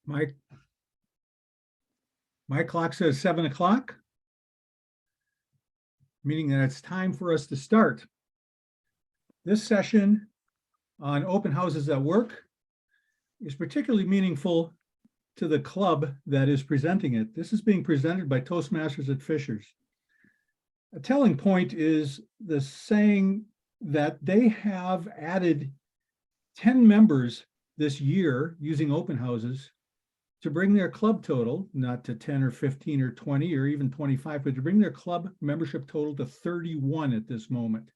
My clock says 7 o'clock, meaning that it's time for us to start. This session on open houses at work is particularly meaningful to the club that is presenting it. This is being presented by Toastmasters at Fishers. A telling point is the saying that they have added 10 members this year using open houses to bring their club total, not to 10 or 15 or 20 or even 25, but to bring their club membership total to 31 at this moment.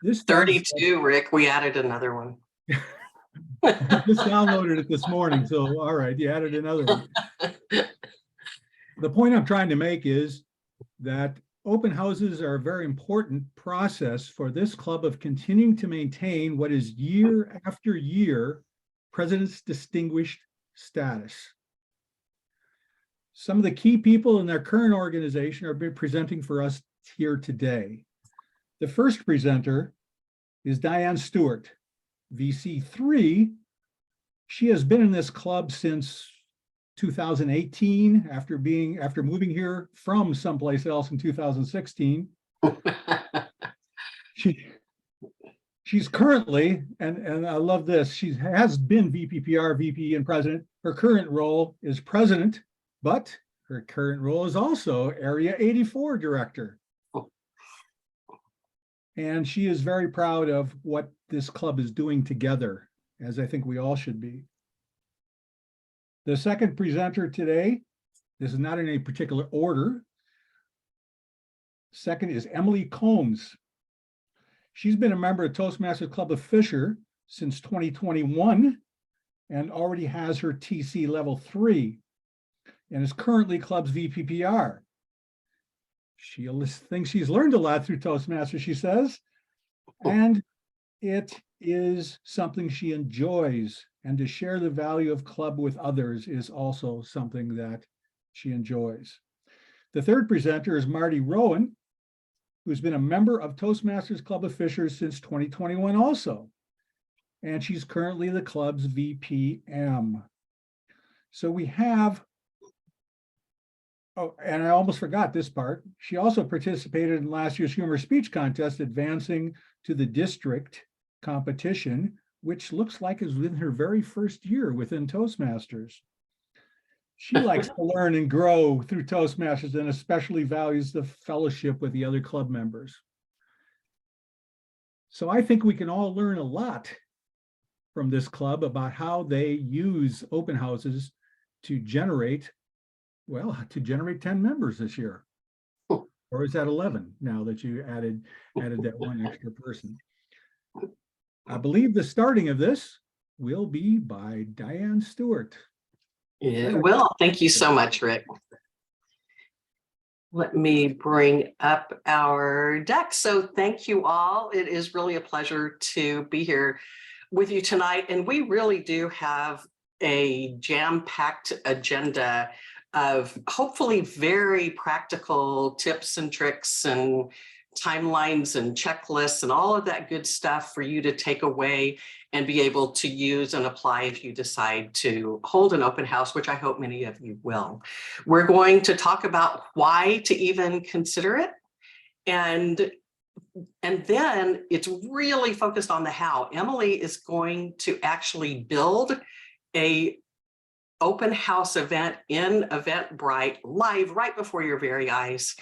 This 32, Rick, we added another one. I just downloaded it this morning, so all right, you added another one. The point I'm trying to make is that open houses are a very important process for this club of continuing to maintain what is year after year President's Distinguished status. Some of the key people in their current organization are presenting for us here today. The first presenter is Diane Stewart, VC3. She has been in this club since 2018 after moving here from someplace else in 2016. She's currently, and I love this, she has been VPPR, VP, and president. Her current role is president, but her current role is also Area 84 director. And she is very proud of what this club is doing together, as I think we all should be. The second presenter today, this is not in any particular order. Second is Emily Combs. She's been a member of Toastmasters Club of Fisher since 2021 and already has her TC level 3 and is currently club's VPPR. She thinks she's learned a lot through Toastmasters, she says, and it is something she enjoys, and to share the value of club with others is also something that she enjoys. The third presenter is Marty Rowan, who's been a member of Toastmasters Club of Fishers since 2021 also. And she's currently the club's VPM. So we have, oh, and I almost forgot this part. She also participated in last year's humor speech contest, advancing to the district competition, which looks like is within her very first year within Toastmasters. She likes to learn and grow through Toastmasters and especially values the fellowship with the other club members. So I think we can all learn a lot from this club about how they use open houses to generate, well, to generate 10 members this year. Or is that 11 now that you added that one extra person? I believe the starting of this will be by Diane Stewart. Yeah, well, thank you so much, Rick. Let me bring up our deck. So thank you all. It is really a pleasure to be here with you tonight. And we really do have a jam-packed agenda of hopefully very practical tips and tricks and timelines and checklists and all of that good stuff for you to take away and be able to use and apply if you decide to hold an open house, which I hope many of you will. We're going to talk about why to even consider it. And then it's really focused on the how. Emily is going to actually build a open house event in Eventbrite live right before your very eyes.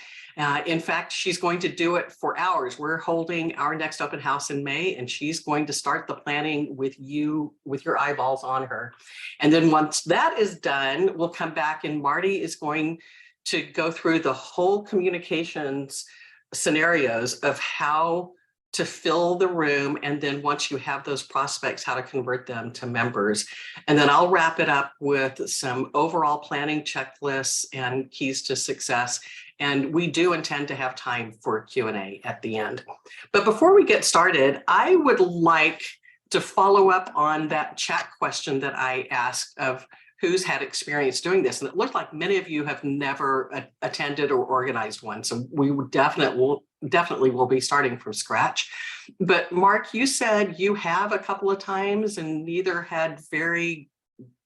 In fact, she's going to do it for hours. We're holding our next open house in May, and she's going to start the planning with you, with your eyeballs on her. And then once that is done, we'll come back and Marty is going to go through the whole communications scenarios of how to fill the room. And then once you have those prospects, how to convert them to members. And then I'll wrap it up with some overall planning checklists and keys to success. And we do intend to have time for Q&A at the end. But before we get started, I would like to follow up on that chat question that I asked of who's had experience doing this. And it looked like many of you have never attended or organized one. So we would definitely will be starting from scratch. But Mark, you said you have a couple of times and neither had very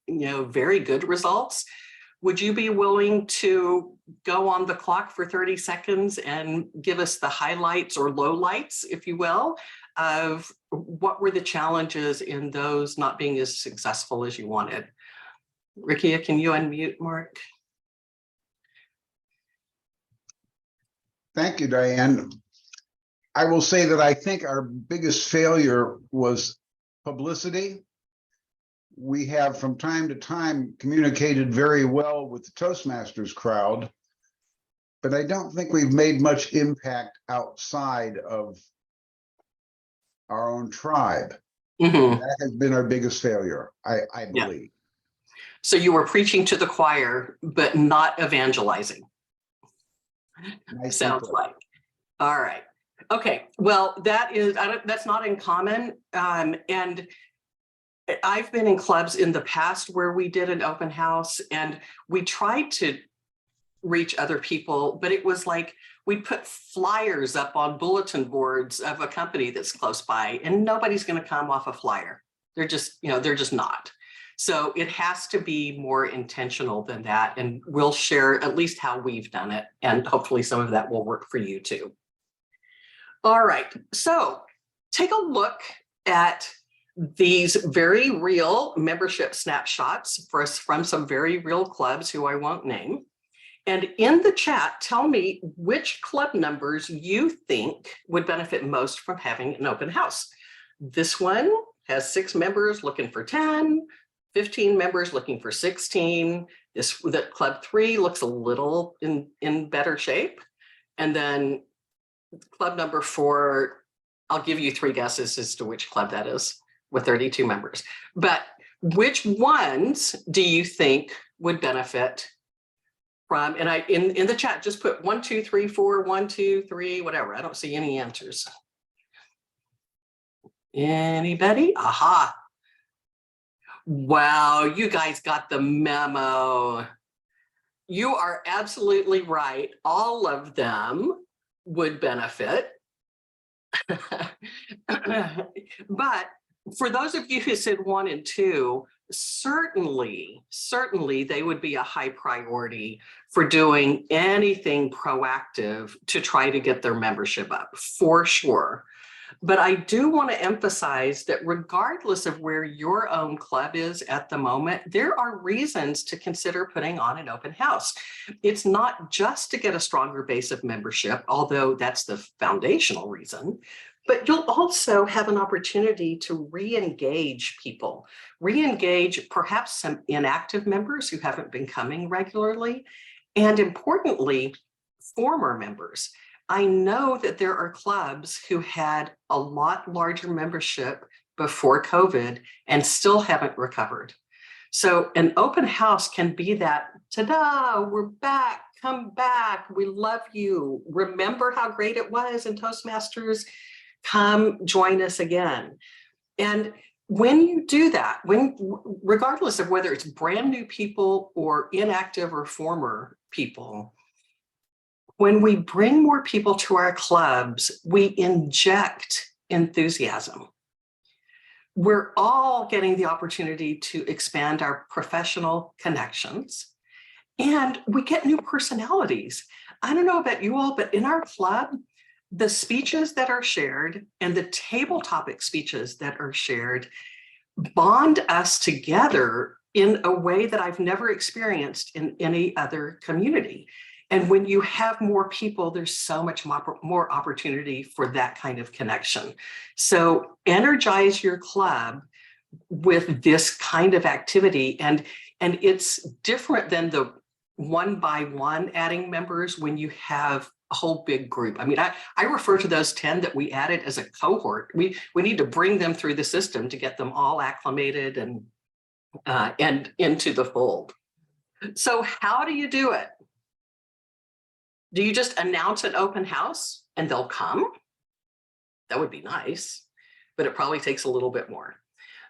very good results. Would you be willing to go on the clock for 30 seconds and give us the highlights or lowlights, if you will, of what were the challenges in those not being as successful as you wanted? Rikia, can you unmute Mark? Thank you, Diane. I will say that I think our biggest failure was publicity. We have from time to time communicated very well with the Toastmasters crowd, but I don't think we've made much impact outside of our own tribe. Mm-hmm. That has been our biggest failure, I Yeah. believe. So you were preaching to the choir, but not evangelizing. Sounds like. All right. Okay. Well, that's not uncommon. And I've been in clubs in the past where we did an open house and we tried to reach other people, but it was like we put flyers up on bulletin boards of a company that's close by, and nobody's going to come off a flyer. They're just not. So it has to be more intentional than that. And we'll share at least how we've done it. And hopefully some of that will work for you too. All right. So take a look at these very real membership snapshots from some very real clubs who I won't name. And in the chat, tell me which club numbers you think would benefit most from having an open house. This one has 6 members looking for 10, 15 members looking for 16. That club 3 looks a little in better shape. And then club number 4, I'll give you 3 guesses as to which club that is with 32 members. But which ones do you think would benefit from, and I in the chat, just put 1, 2, 3, 4, 1, 2, 3, whatever. I don't see any answers. Anybody? Aha. Wow, you guys got the memo. You are absolutely right. All of them would benefit. But for those of you who said 1 and 2, certainly they would be a high priority for doing anything proactive to try to get their membership up, for sure. But I do want to emphasize that regardless of where your own club is at the moment, there are reasons to consider putting on an open house. It's not just to get a stronger base of membership, although that's the foundational reason, but you'll also have an opportunity to re-engage people, re-engage perhaps some inactive members who haven't been coming regularly, and importantly, former members. I know that there are clubs who had a lot larger membership before COVID and still haven't recovered. So an open house can be that, ta-da, we're back, come back, we love you. Remember how great it was in Toastmasters? Come join us again. And when you do that, regardless of whether it's brand new people or inactive or former people, when we bring more people to our clubs, we inject enthusiasm. We're all getting the opportunity to expand our professional connections, and we get new personalities. I don't know about you all, but in our club, the speeches that are shared and the table topic speeches that are shared bond us together in a way that I've never experienced in any other community. And when you have more people, there's so much more opportunity for that kind of connection. So energize your club with this kind of activity. And it's different than the one-by-one adding members when you have a whole big group. I mean, I refer to those 10 that we added as a cohort. We need to bring them through the system to get them all acclimated and into the fold. So how do you do it? Do you just announce an open house and they'll come? That would be nice, but it probably takes a little bit more.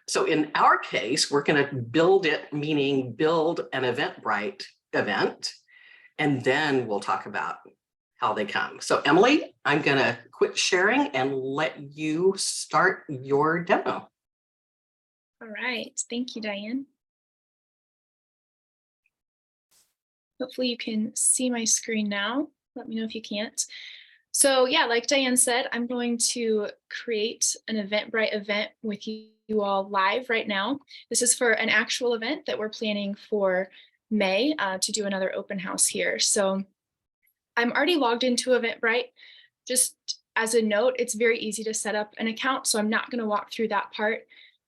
So in our case, we're going to build it, meaning build an Eventbrite event, and then we'll talk about how they come. So Emily, I'm going to quit sharing and let you start your demo. All right. Thank you, Diane. Hopefully you can see my screen now. Let me know if you can't. So yeah, like Diane said, I'm going to create an Eventbrite event with you all live right now. This is for an actual event that we're planning for May to do another open house here. So I'm already logged into Eventbrite. Just as a note, it's very easy to set up an account, so I'm not going to walk through that part.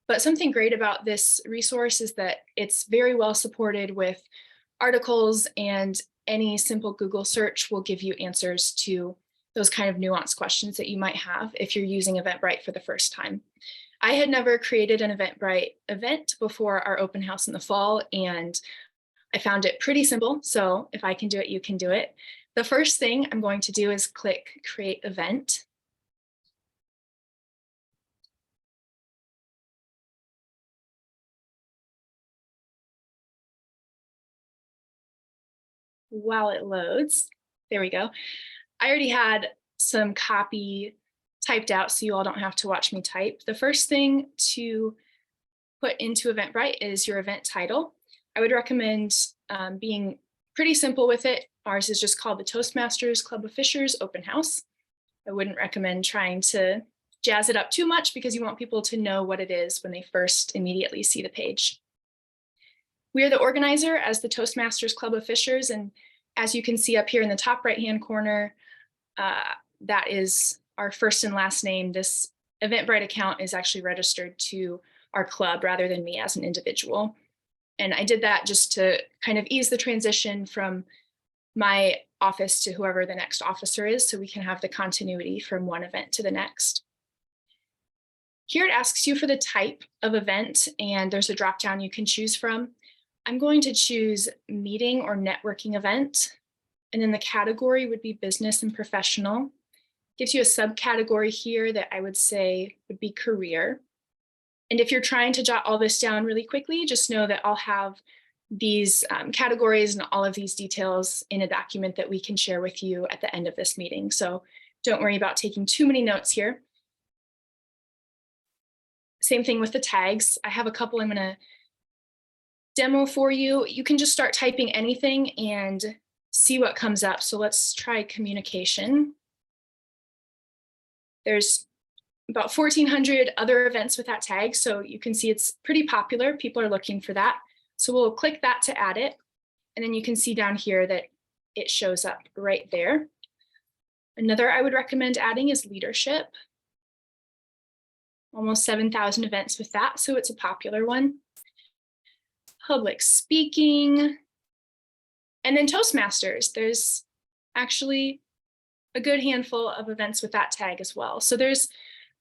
But something great about this resource is that it's very well supported with articles, and any simple Google search will give you answers to those kind of nuanced questions that you might have if you're using Eventbrite for the first time. I had never created an Eventbrite event before our open house in the fall, and I found it pretty simple. So if I can do it, you can do it. The first thing I'm going to do is click Create Event. While it loads, there we go. I already had some copy typed out so you all don't have to watch me type. The first thing to put into Eventbrite is your event title. I would recommend being pretty simple with it. Ours is just called the Toastmasters Club of Fishers Open House. I wouldn't recommend trying to jazz it up too much because you want people to know what it is when they first immediately see the page. We are the organizer as the Toastmasters Club of Fishers, and as you can see up here in the top right-hand corner, that is our first and last name. This Eventbrite account is actually registered to our club rather than me as an individual. And I did that just to kind of ease the transition from my office to whoever the next officer is, so we can have the continuity from one event to the next. Here it asks you for the type of event, and there's a drop-down you can choose from. I'm going to choose meeting or networking event, and then the category would be business and professional. Gives you a subcategory here that I would say would be career. And if you're trying to jot all this down really quickly, just know that I'll have these categories and all of these details in a document that we can share with you at the end of this meeting. So don't worry about taking too many notes here. Same thing with the tags. I have a couple I'm going to demo for you. You can just start typing anything and see what comes up. So let's try communication. There's about 1,400 other events with that tag. So you can see it's pretty popular. People are looking for that. So we'll click that to add it. And then you can see down here that it shows up right there. Another I would recommend adding is leadership. Almost 7,000 events with that. So it's a popular one. Public speaking. And then Toastmasters. There's actually a good handful of events with that tag as well. So there's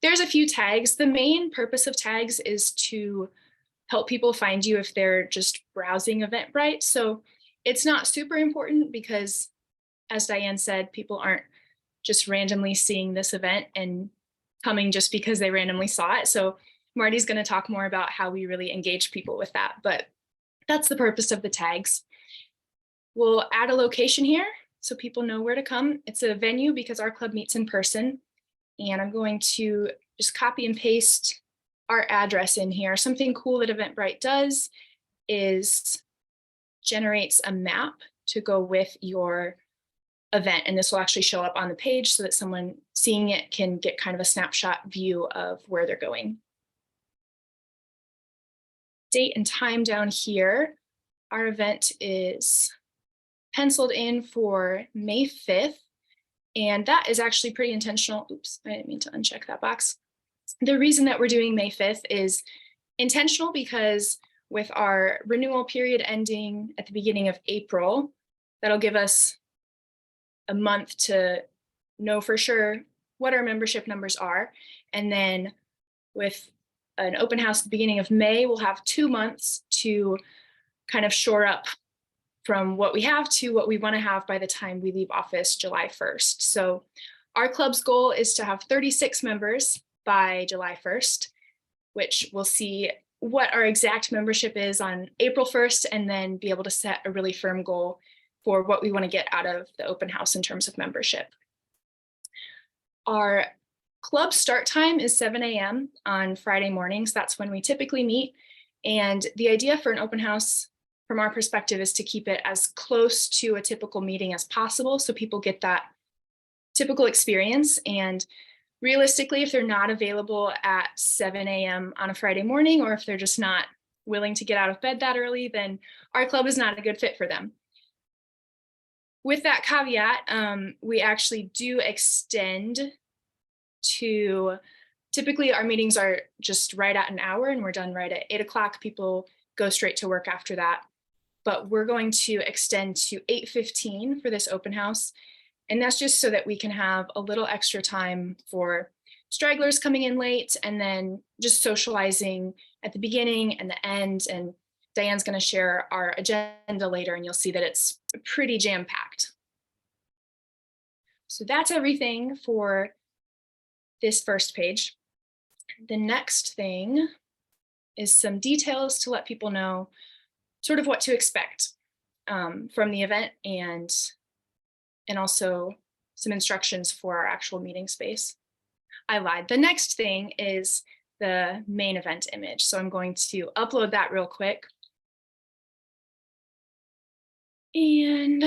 a few tags. The main purpose of tags is to help people find you if they're just browsing Eventbrite. So it's not super important because, as Diane said, people aren't just randomly seeing this event and coming just because they randomly saw it. So Marty's going to talk more about how we really engage people with that, but that's the purpose of the tags. We'll add a location here so people know where to come. It's a venue because our club meets in person. And I'm going to just copy and paste our address in here. Something cool that Eventbrite does is generates a map to go with your event. And this will actually show up on the page so that someone seeing it can get kind of a snapshot view of where they're going. Date and time down here. Our event is penciled in for May 5th. And that is actually pretty intentional. Oops, I didn't mean to uncheck that box. The reason that we're doing May 5th is intentional because with our renewal period ending at the beginning of April, that'll give us a month to know for sure what our membership numbers are. And then with an open house at the beginning of May, we'll have 2 months to kind of shore up from what we have to what we want to have by the time we leave office July 1st. So our club's goal is to have 36 members by July 1st, which we'll see what our exact membership is on April 1st, and then be able to set a really firm goal for what we want to get out of the open house in terms of membership. Our club start time is 7 a.m. on Friday mornings. That's when we typically meet. And the idea for an open house from our perspective is to keep it as close to a typical meeting as possible so people get that typical experience. And realistically, if they're not available at 7 a.m. on a Friday morning, or if they're just not willing to get out of bed that early, then our club is not a good fit for them. With that caveat, we actually do extend to, typically our meetings are just right at an hour and we're done right at 8 o'clock. People go straight to work after that. But we're going to extend to 8:15 for this open house. And that's just so that we can have a little extra time for stragglers coming in late and then just socializing at the beginning and the end. And Diane's going to share our agenda later and you'll see that it's pretty jam-packed. So that's everything for this first page. The next thing is some details to let people know sort of what to expect from the event and also some instructions for our actual meeting space. I lied. The next thing is the main event image. So I'm going to upload that real quick. And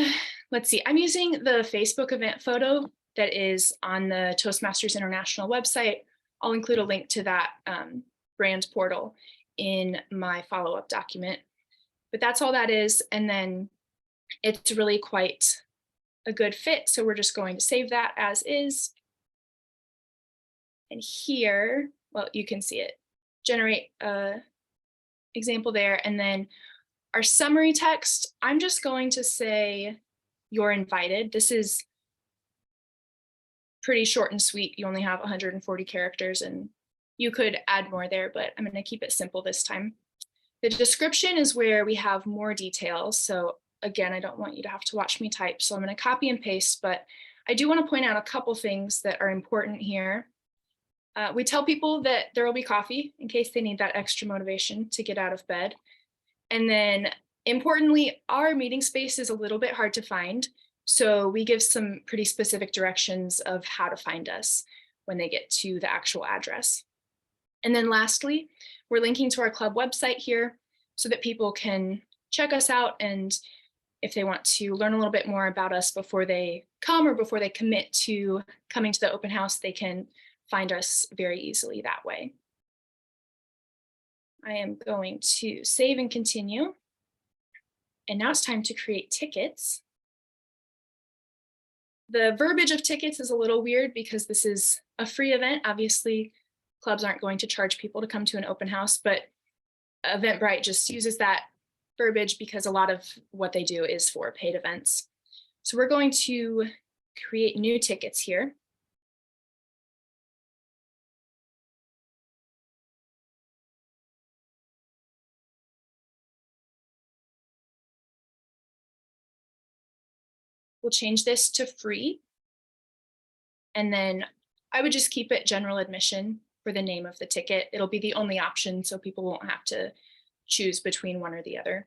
let's see, I'm using the Facebook event photo that is on the Toastmasters International website. I'll include a link to that brand portal in my follow-up document. But that's all that is. And then it's really quite a good fit. So we're just going to save that as is. And here, well, you can see it, generate an example there. And then our summary text, I'm just going to say, you're invited. This is pretty short and sweet. You only have 140 characters and you could add more there, but I'm going to keep it simple this time. The description is where we have more details. So again, I don't want you to have to watch me type. So I'm going to copy and paste, but I do want to point out a couple things that are important here. We tell people that there will be coffee in case they need that extra motivation to get out of bed. And then importantly, our meeting space is a little bit hard to find. So we give some pretty specific directions of how to find us when they get to the actual address. And then lastly, we're linking to our club website here so that people can check us out. And if they want to learn a little bit more about us before they come or before they commit to coming to the open house, they can find us very easily that way. I am going to save and continue. And now it's time to create tickets. The verbiage of tickets is a little weird because this is a free event. Obviously, clubs aren't going to charge people to come to an open house, but Eventbrite just uses that verbiage because a lot of what they do is for paid events. So we're going to create new tickets here. We'll change this to free. And then I would just keep it general admission for the name of the ticket. It'll be the only option, so people won't have to choose between one or the other.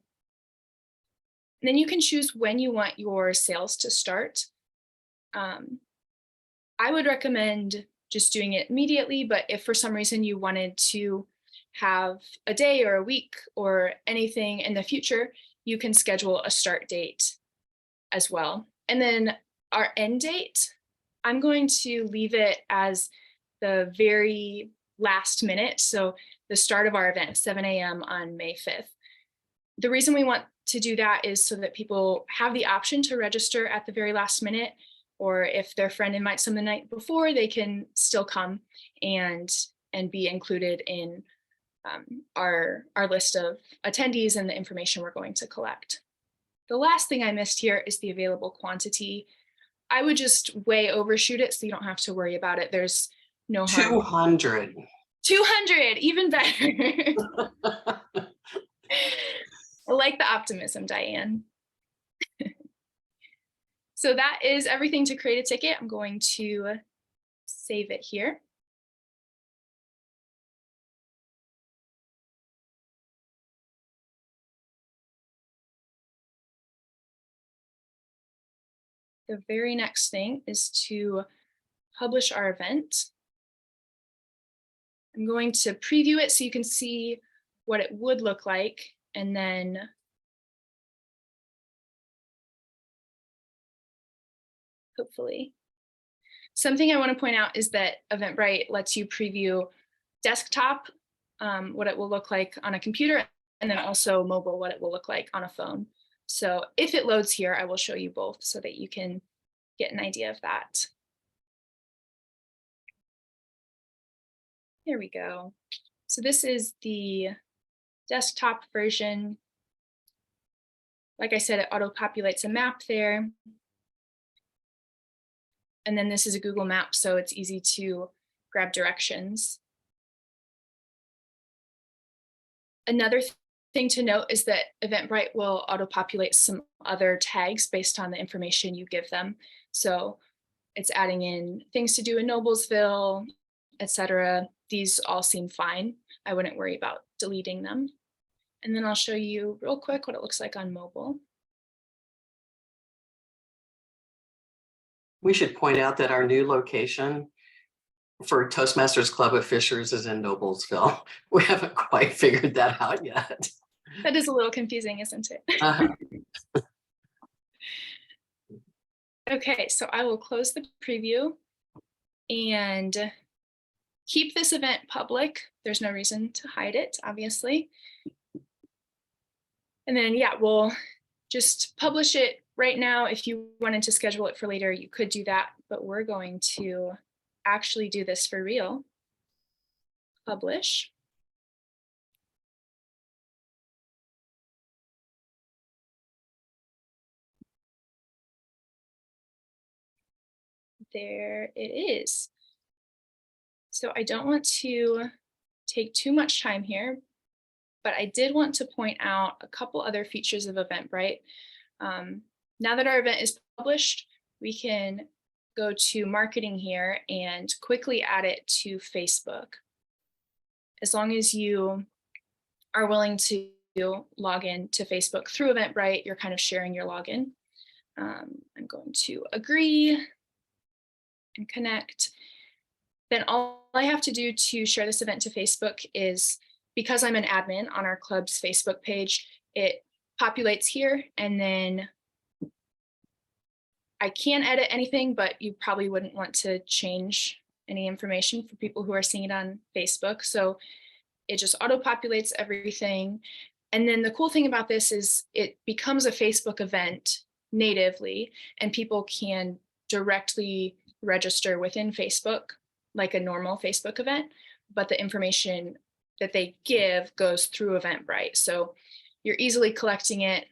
And then you can choose when you want your sales to start. I would recommend just doing it immediately, but if for some reason you wanted to have a day or a week or anything in the future, you can schedule a start date as well. And then our end date, I'm going to leave it as the very last minute. So the start of our event, 7 a.m. on May 5th. The reason we want to do that is so that people have the option to register at the very last minute, or if their friend invites them the night before, they can still come and be included in our list of attendees and the information we're going to collect. The last thing I missed here is the available quantity. I would just way overshoot it so you don't have to worry about it. There's no harm. 200. 200, even better. I like the optimism, Diane. So that is everything to create a ticket. I'm going to save it here. The very next thing is to publish our event. I'm going to preview it so you can see what it would look like, and then hopefully. Something I want to point out is that Eventbrite lets you preview desktop, what it will look like on a computer, and then also mobile, what it will look like on a phone. So if it loads here, I will show you both so that you can get an idea of that. There we go. So this is the desktop version. Like I said, it auto-populates a map there. And then this is a Google map, so it's easy to grab directions. Another thing to note is that Eventbrite will auto-populate some other tags based on the information you give them. So it's adding in things to do in Noblesville, etc. These all seem fine. I wouldn't worry about deleting them. And then I'll show you real quick what it looks like on mobile. We should point out that our new location for Toastmasters Club of Fishers is in Noblesville. We haven't quite figured that out yet. That is a little confusing, isn't it? Uh-huh. Okay, so I will close the preview and keep this event public. There's no reason to hide it, obviously. And then, yeah, we'll just publish it right now. If you wanted to schedule it for later, you could do that, but we're going to actually do this for real. Publish. There it is. So I don't want to take too much time here, but I did want to point out a couple other features of Eventbrite. Now that our event is published, we can go to marketing here and quickly add it to Facebook. As long as you are willing to log in to Facebook through Eventbrite, you're kind of sharing your login. I'm going to agree and connect. Then all I have to do to share this event to Facebook is, because I'm an admin on our club's Facebook page, it populates here, and then I can edit anything, but you probably wouldn't want to change any information for people who are seeing it on Facebook. So it just auto-populates everything. And then the cool thing about this is it becomes a Facebook event natively, and people can directly register within Facebook like a normal Facebook event, but the information that they give goes through Eventbrite. So you're easily collecting it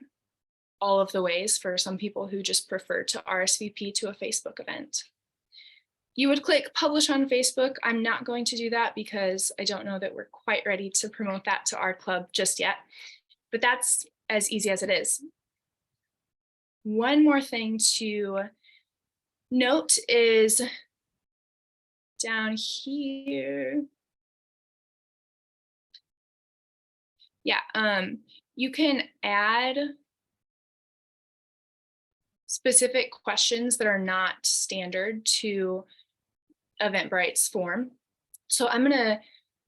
all of the ways for some people who just prefer to RSVP to a Facebook event. You would click publish on Facebook. I'm not going to do that because I don't know that we're quite ready to promote that to our club just yet, but that's as easy as it is. One more thing to note is down here. Yeah, you can add specific questions that are not standard to Eventbrite's form. So I'm gonna,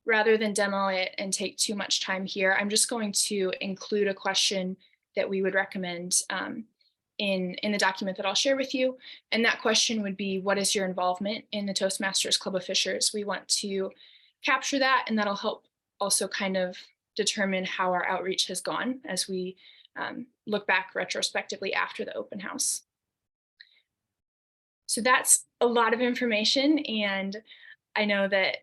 rather than demo it and take too much time here, I'm just going to include a question that we would recommend in the document that I'll share with you. And that question would be, what is your involvement in the Toastmasters Club of Fishers? We want to capture that, and that'll help also kind of determine how our outreach has gone as we look back retrospectively after the open house. So that's a lot of information, and I know that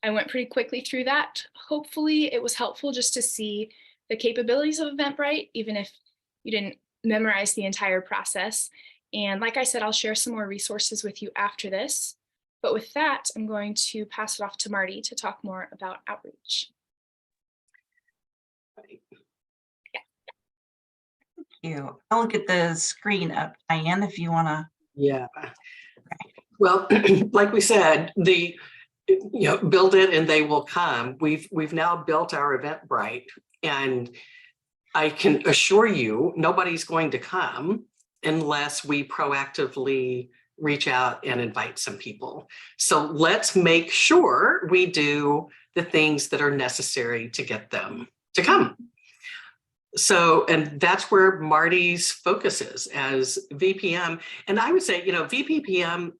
I went pretty quickly through that. Hopefully it was helpful just to see the capabilities of Eventbrite, even if you didn't memorize the entire process. And like I said, I'll share some more resources with you after this. But with that, I'm going to pass it off to Marty to talk more about outreach. You. I'll get the screen up, Diane, if you want to. Yeah. Well, like we said, build it and they will come. We've now built our Eventbrite, and I can assure you nobody's going to come unless we proactively reach out and invite some people. So let's make sure we do the things that are necessary to get them to come. So, and that's where Marty's focus is as VPM. And I would say, you know, VPM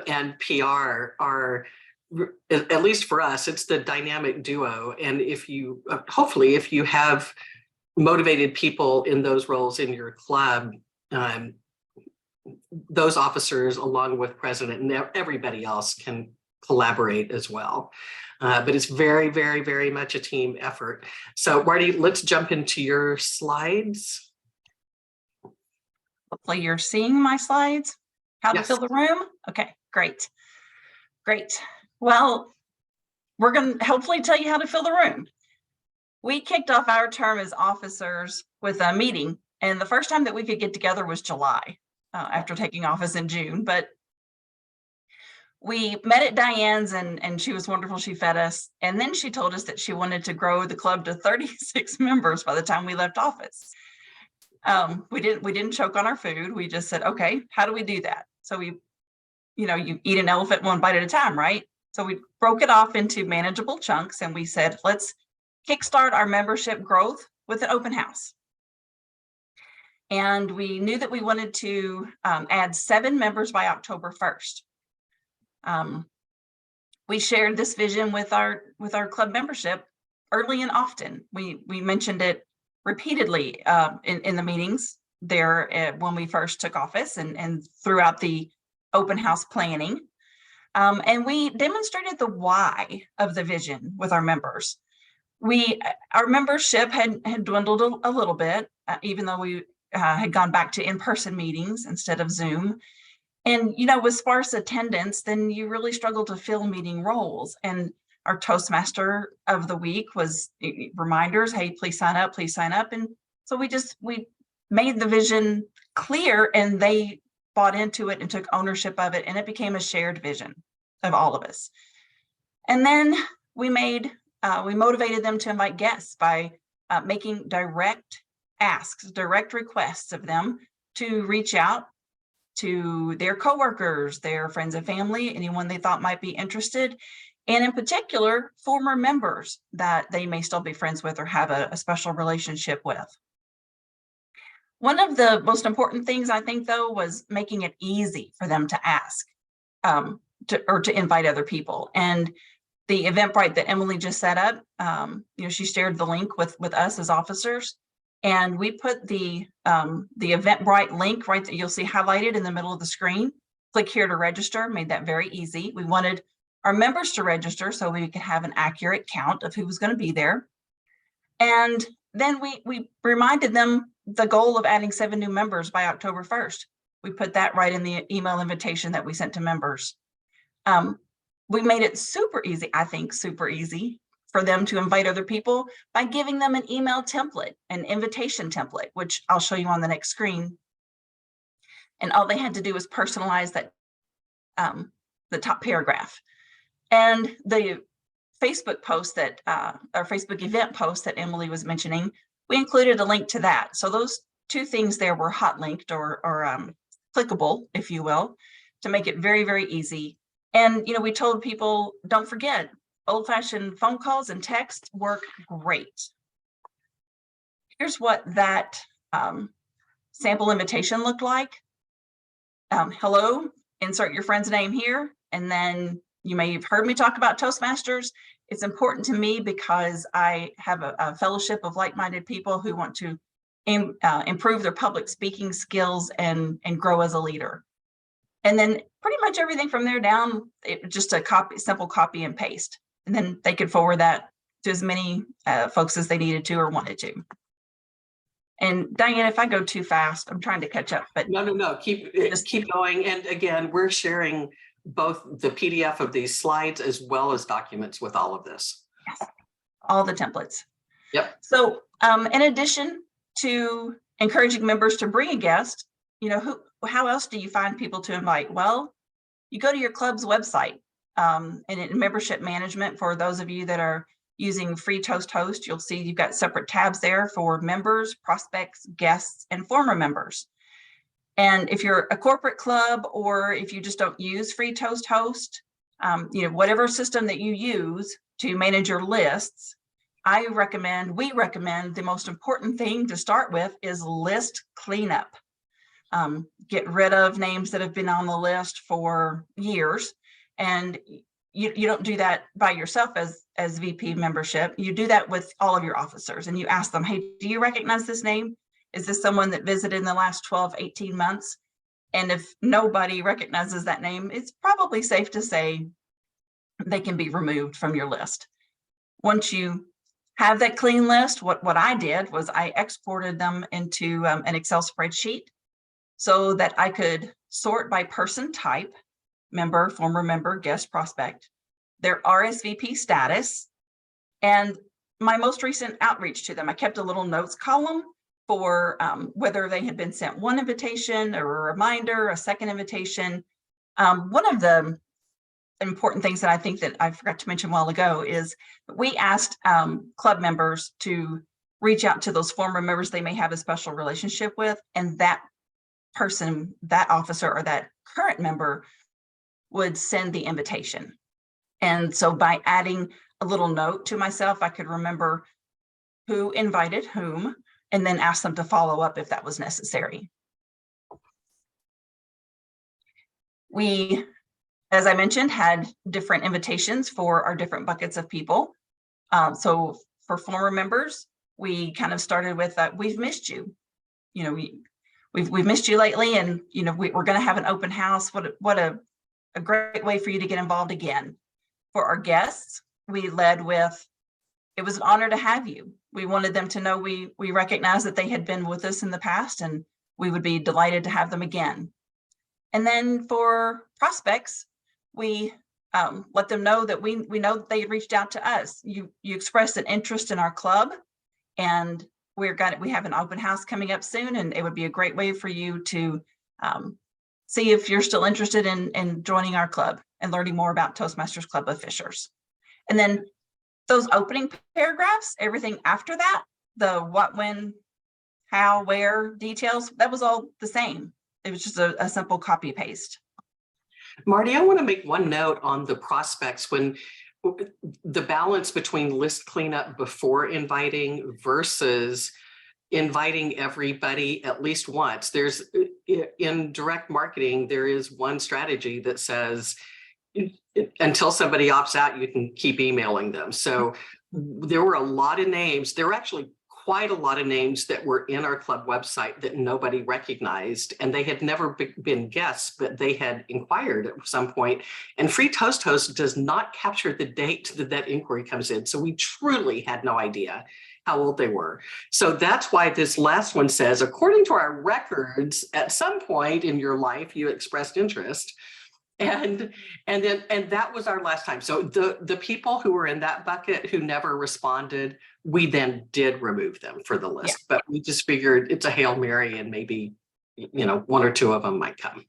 and PR are, at least for us, it's the dynamic duo. And if you, hopefully, if you have motivated people in those roles in your club, those officers, along with president and everybody else, can collaborate as well. But it's very, very, very much a team effort. So Marty, let's jump into your slides. Hopefully you're seeing my slides. How to Yes. fill the room? Okay, great. Great. Well, we're going to hopefully tell you how to fill the room. We kicked off our term as officers with a meeting, and the first time that we could get together was July, after taking office in June. But we met at Diane's, and she was wonderful. She fed us. And then she told us that she wanted to grow the club to 36 members by the time we left office. We didn't choke on our food. We just said, okay, how do we do that? So we, you know, you eat an elephant one bite at a time, right? So we broke it off into manageable chunks, and we said, let's kickstart our membership growth with an open house. And we knew that we wanted to add 7 members by October 1st. We shared this vision with our club membership early and often. We mentioned it repeatedly in the meetings there when we first took office and throughout the open house planning. And we demonstrated the why of the vision with our members. Our membership had dwindled a little bit, even though we had gone back to in-person meetings instead of Zoom. And, you know, with sparse attendance, then you really struggle to fill meeting roles. And our Toastmaster of the week was reminders, hey, please sign up, please sign up. And so we made the vision clear, and they bought into it and took ownership of it, and it became a shared vision of all of us. And then we motivated them to invite guests by making direct asks, direct requests of them to reach out to their coworkers, their friends and family, anyone they thought might be interested, and in particular, former members that they may still be friends with or have a special relationship with. One of the most important things, I think, though, was making it easy for them to ask to invite other people. And the Eventbrite that Emily just set up, you know, she shared the link with us as officers. And we put the Eventbrite link right that you'll see highlighted in the middle of the screen. Click here to register, made that very easy. We wanted our members to register so we could have an accurate count of who was going to be there. And then we reminded them the goal of adding 7 new members by October 1st. We put that right in the email invitation that we sent to members. We made it super easy, I think, super easy for them to invite other people by giving them an email template, an invitation template, which I'll show you on the next screen. And all they had to do was personalize that, the top paragraph. And the Facebook post that, our Facebook event post that Emily was mentioning, we included a link to that. So those 2 things there were hot linked or clickable, if you will, to make it very, very easy. And, you know, we told people, don't forget, old-fashioned phone calls and texts work great. Here's what that sample invitation looked like. Hello, insert your friend's name here. And then you may have heard me talk about Toastmasters. It's important to me because I have a fellowship of like-minded people who want to improve their public speaking skills and grow as a leader. And then pretty much everything from there down, just a simple copy and paste. And then they could forward that to as many folks as they needed to or wanted to. And Diane, if I go too fast, I'm trying to catch up. But No, keep going. And again, we're sharing both the PDF of these slides as well as documents with all of this. Yes, all the templates. Yep. So in addition to encouraging members to bring a guest, you know, how else do you find people to invite? Well, you go to your club's website. And in membership management, for those of you that are using Free Toast Host, you'll see you've got separate tabs there for members, prospects, guests, and former members. And if you're a corporate club, or if you just don't use Free Toast Host, you know, whatever system that you use to manage your lists, we recommend the most important thing to start with is list cleanup. Get rid of names that have been on the list for years. And you don't do that by yourself as VP membership. You do that with all of your officers, and you ask them, hey, do you recognize this name? Is this someone that visited in the last 12, 18 months? And if nobody recognizes that name, it's probably safe to say they can be removed from your list. Once you have that clean list, what I did was I exported them into an Excel spreadsheet so that I could sort by person type, member, former member, guest, prospect, their RSVP status, and my most recent outreach to them. I kept a little notes column for whether they had been sent one invitation or a reminder, a second invitation. One of the important things that I think that I forgot to mention a while ago is we asked club members to reach out to those former members they may have a special relationship with, and that person, that officer, or that current member would send the invitation. And so by adding a little note to myself, I could remember who invited whom, and then ask them to follow up if that was necessary. We, as I mentioned, had different invitations for our different buckets of people. So for former members, we kind of started with we've missed you. You know, we've missed you lately, and you know we're going to have an open house. What a great way for you to get involved again. For our guests, we led with, it was an honor to have you. We wanted them to know we recognize that they had been with us in the past, and we would be delighted to have them again. And then for prospects, we let them know that we know that they had reached out to us. You expressed an interest in our club, and we have an open house coming up soon, and it would be a great way for you to see if you're still interested in joining our club and learning more about Toastmasters Club of Fishers. And then those opening paragraphs, everything after that, the what, when, how, where details, that was all the same. It was just a simple copy paste. Marty, I want to make one note on the prospects when the balance between list cleanup before inviting versus inviting everybody at least once. There's in direct marketing, there is one strategy that says until somebody opts out, you can keep emailing them. So there were a lot of names. There were actually quite a lot of names that were in our club website that nobody recognized, and they had never been guests, but they had inquired at some point. And Free Toast Host does not capture the date that inquiry comes in. So we truly had no idea how old they were. So that's why this last one says, according to our records, at some point in your life, you expressed interest. And that was our last time. So the people who were in that bucket who never responded, we then did remove them for the list. Yeah. But we just figured it's a Hail Mary, and maybe, you know, one or two of them might come.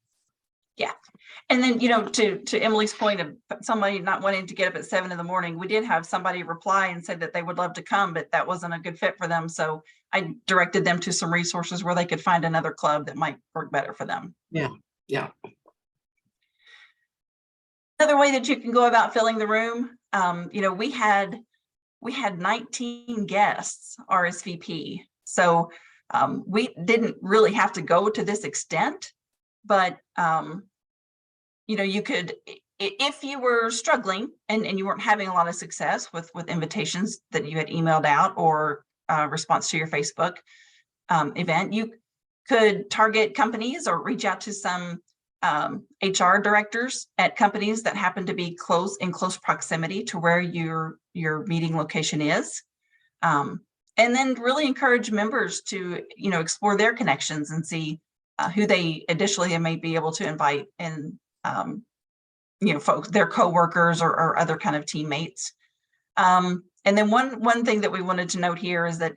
Yeah. And then, you know, to Emily's point of somebody not wanting to get up at 7 a.m, we did have somebody reply and said that they would love to come, but that wasn't a good fit for them. So I directed them to some resources where they could find another club that might work better for them. Yeah. Yeah. Another way that you can go about filling the room, you know, we had 19 guests RSVP. So we didn't really have to go to this extent, but you know, you could, if you were struggling and you weren't having a lot of success with invitations that you had emailed out or response to your Facebook event, you could target companies or reach out to some HR directors at companies that happen to be in close proximity to where your meeting location is. And then really encourage members to, you know, explore their connections and see who they additionally may be able to invite, and, you know, folks, their coworkers or other kind of teammates. And then one thing that we wanted to note here is that,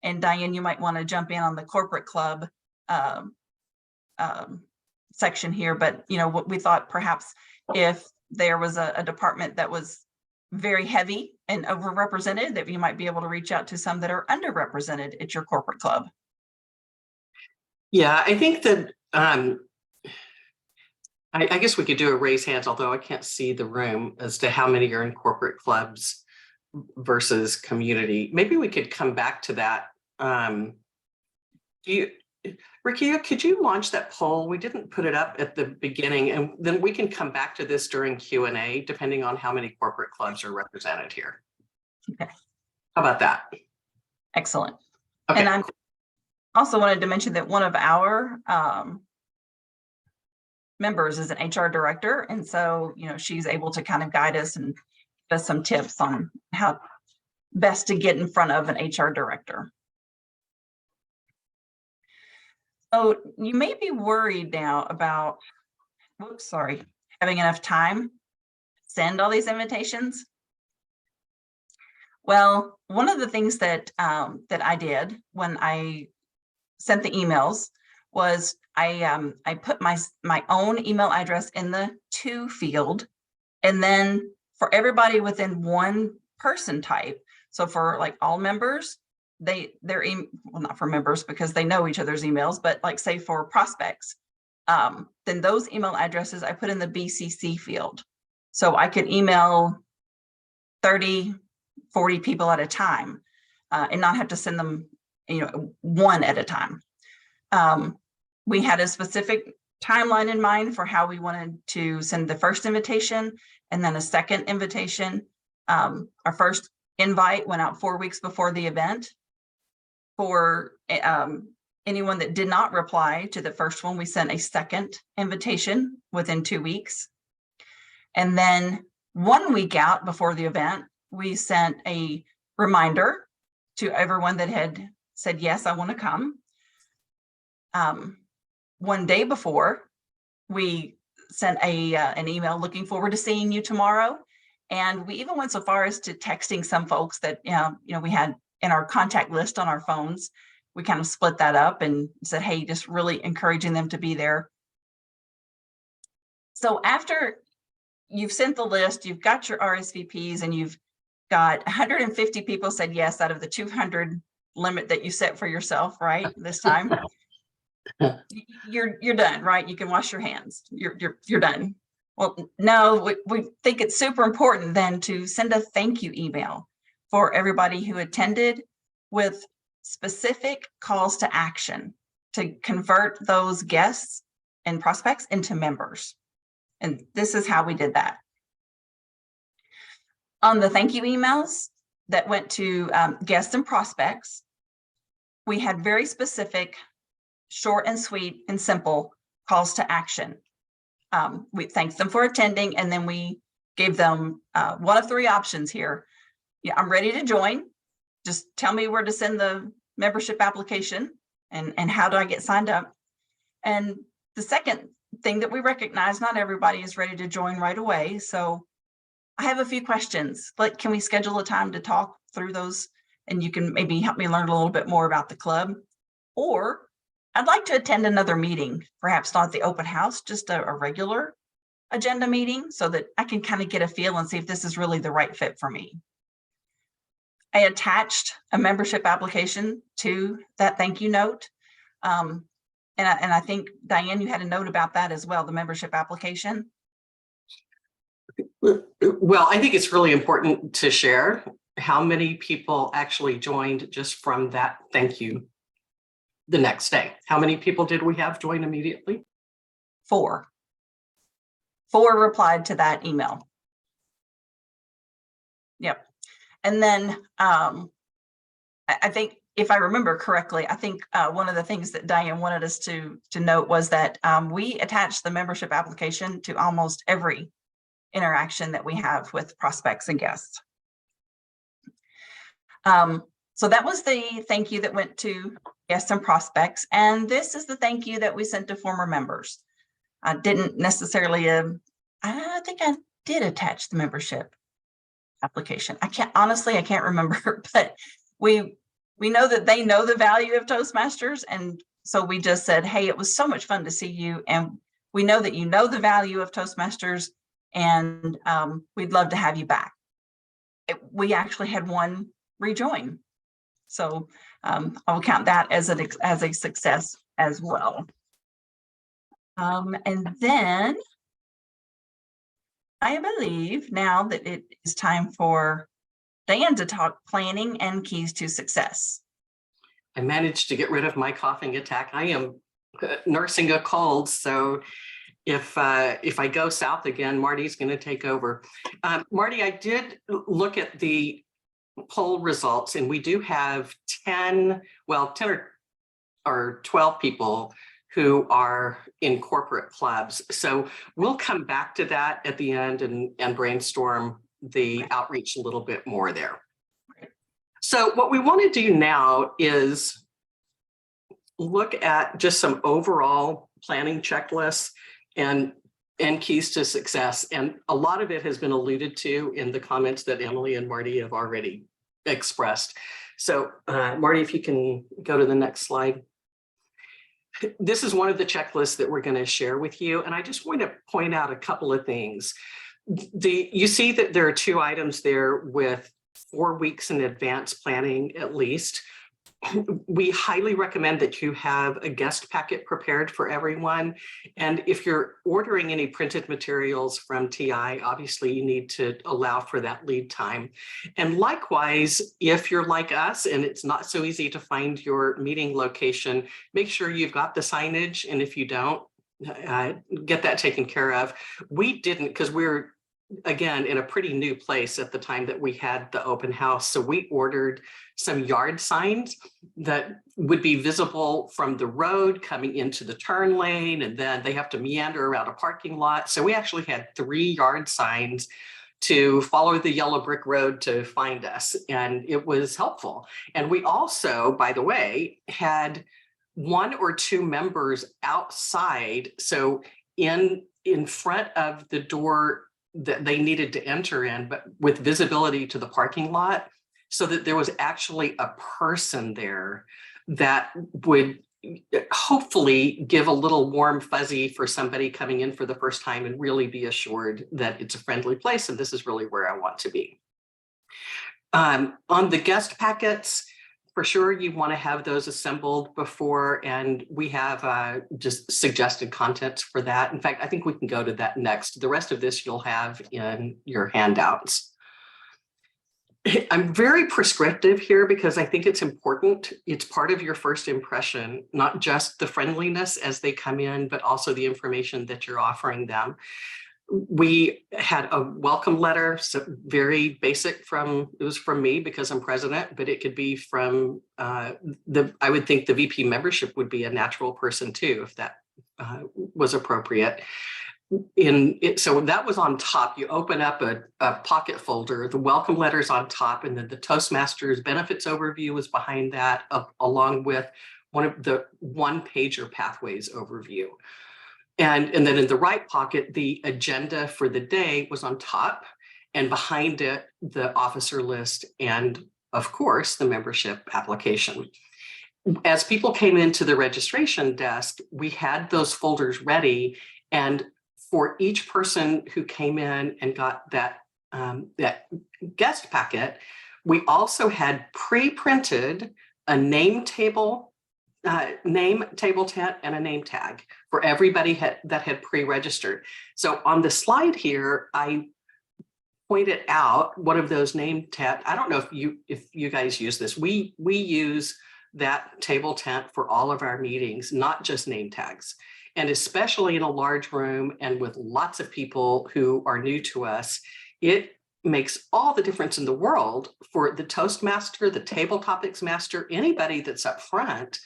and Diane, you might want to jump in on the corporate club section here, but you know what, we thought perhaps if there was a department that was very heavy and overrepresented, that you might be able to reach out to some that are underrepresented at your corporate club. Yeah, I think that I guess we could do a raise hands, although I can't see the room, as to how many are in corporate clubs. versus community. Maybe we could come back to that. Ricky, could you launch that poll? We didn't put it up at the beginning, and then we can come back to this during Q&A, depending on how many corporate clubs are represented here. Okay. How about that? Excellent. Okay. And I also wanted to mention that one of our members is an HR director. And so, she's able to kind of guide us and give us some tips on how best to get in front of an HR director. So you may be worried now about, having enough time to send all these invitations. Well, one of the things that I did when I sent the emails was I put my own email address in the to field, and then for everybody within one person type. So for like all members, not for members because they know each other's emails, but like say for prospects, then those email addresses I put in the BCC field. So I could email 30, 40 people at a time and not have to send them, one at a time. We had a specific timeline in mind for how we wanted to send the first invitation and then a second invitation. Our first invite went out 4 weeks before the event. For anyone that did not reply to the first one, we sent a second invitation within 2 weeks. And then 1 week out before the event, we sent a reminder to everyone that had said, yes, I want to come. 1 day before, we sent an email looking forward to seeing you tomorrow. And we even went so far as to texting some folks that, we had in our contact list on our phones. We kind of split that up and said, hey, just really encouraging them to be there. So after you've sent the list, you've got your RSVPs, and you've got 150 people said yes out of the 200 limit that you set for yourself, right? This time, you're done, right? You can wash your hands. You're done. Well, no, we think it's super important then to send a thank you email for everybody who attended with specific calls to action to convert those guests and prospects into members. And this is how we did that. On the thank you emails that went to guests and prospects, we had very specific, short and sweet and simple calls to action. We thanked them for attending, and then we gave them one of 3 options here. Yeah, I'm ready to join. Just tell me where to send the membership application and how do I get signed up. And the second thing that we recognize, not everybody is ready to join right away. So I have a few questions, but can we schedule a time to talk through those? And you can maybe help me learn a little bit more about the club. Or I'd like to attend another meeting, perhaps not the open house, just a regular agenda meeting, so that I can kind of get a feel and see if this is really the right fit for me. I attached a membership application to that thank you note. And I think, Diane, you had a note about that as well, the membership application. Well, I think it's really important to share how many people actually joined just from that thank you the next day. How many people did we have join immediately? 4. 4 replied to that email. Yep. And then I think, if I remember correctly, I think one of the things that Diane wanted us to note was that we attached the membership application to almost every interaction that we have with prospects and guests. So that was the thank you that went to guests and prospects. And this is the thank you that we sent to former members. I didn't necessarily, I think I did attach the membership application. I can't remember, but we know that they know the value of Toastmasters. And so we just said, hey, it was so much fun to see you. And we know that you know the value of Toastmasters, and we'd love to have you back. We actually had 1 rejoin. So I'll count that as a success as well. And then I believe now that it is time for Dan to talk planning and keys to success. I managed to get rid of my coughing attack. I am nursing a cold, so if I go south again, Marty's going to take over. Marty, I did look at the poll results, and we do have 10 or 12 people who are in corporate clubs. So we'll come back to that at the end and brainstorm the outreach a little bit more there. So what we want to do now is look at just some overall planning checklists and keys to success. And a lot of it has been alluded to in the comments that Emily and Marty have already expressed. So Marty, if you can go to the next slide. This is one of the checklists that we're going to share with you. And I just want to point out a couple of things. You see that there are 2 items there with 4 weeks in advance planning at least. We highly recommend that you have a guest packet prepared for everyone. And if you're ordering any printed materials from TI, obviously you need to allow for that lead time. And likewise, if you're like us and it's not so easy to find your meeting location, make sure you've got the signage. And if you don't, get that taken care of. We didn't, because we're again in a pretty new place at the time that we had the open house. So we ordered some yard signs that would be visible from the road coming into the turn lane, and then they have to meander around a parking lot. So we actually had 3 yard signs to follow the yellow brick road to find us, and it was helpful. And we also, by the way, had 1 or 2 members outside, so in front of the door that they needed to enter in, but with visibility to the parking lot, so that there was actually a person there that would hopefully give a little warm fuzzy for somebody coming in for the first time and really be assured that it's a friendly place and this is really where I want to be. On the guest packets, for sure, you want to have those assembled before, and we have just suggested content for that. In fact, I think we can go to that next. The rest of this you'll have in your handouts. I'm very prescriptive here because I think it's important. It's part of your first impression, not just the friendliness as they come in, but also the information that you're offering them. We had a welcome letter, so very basic it was from me because I'm president, but it could be from I would think the VP membership would be a natural person too, if that was appropriate. So that was on top. You open up a pocket folder, the welcome letter's on top, and then the Toastmasters benefits overview was behind that, along with one of the one-pager pathways overview. And then in the right pocket, the agenda for the day was on top, and behind it, the officer list and, of course, the membership application. As people came into the registration desk, we had those folders ready, and for each person who came in and got that guest packet, we also had pre-printed a name table tent and a name tag for everybody that had pre-registered. So on the slide here, I pointed out one of those name tag. I don't know if you guys use this. We use that table tent for all of our meetings, not just name tags. And especially in a large room and with lots of people who are new to us, it makes all the difference in the world for the Toastmaster, the table topics master, anybody that's up front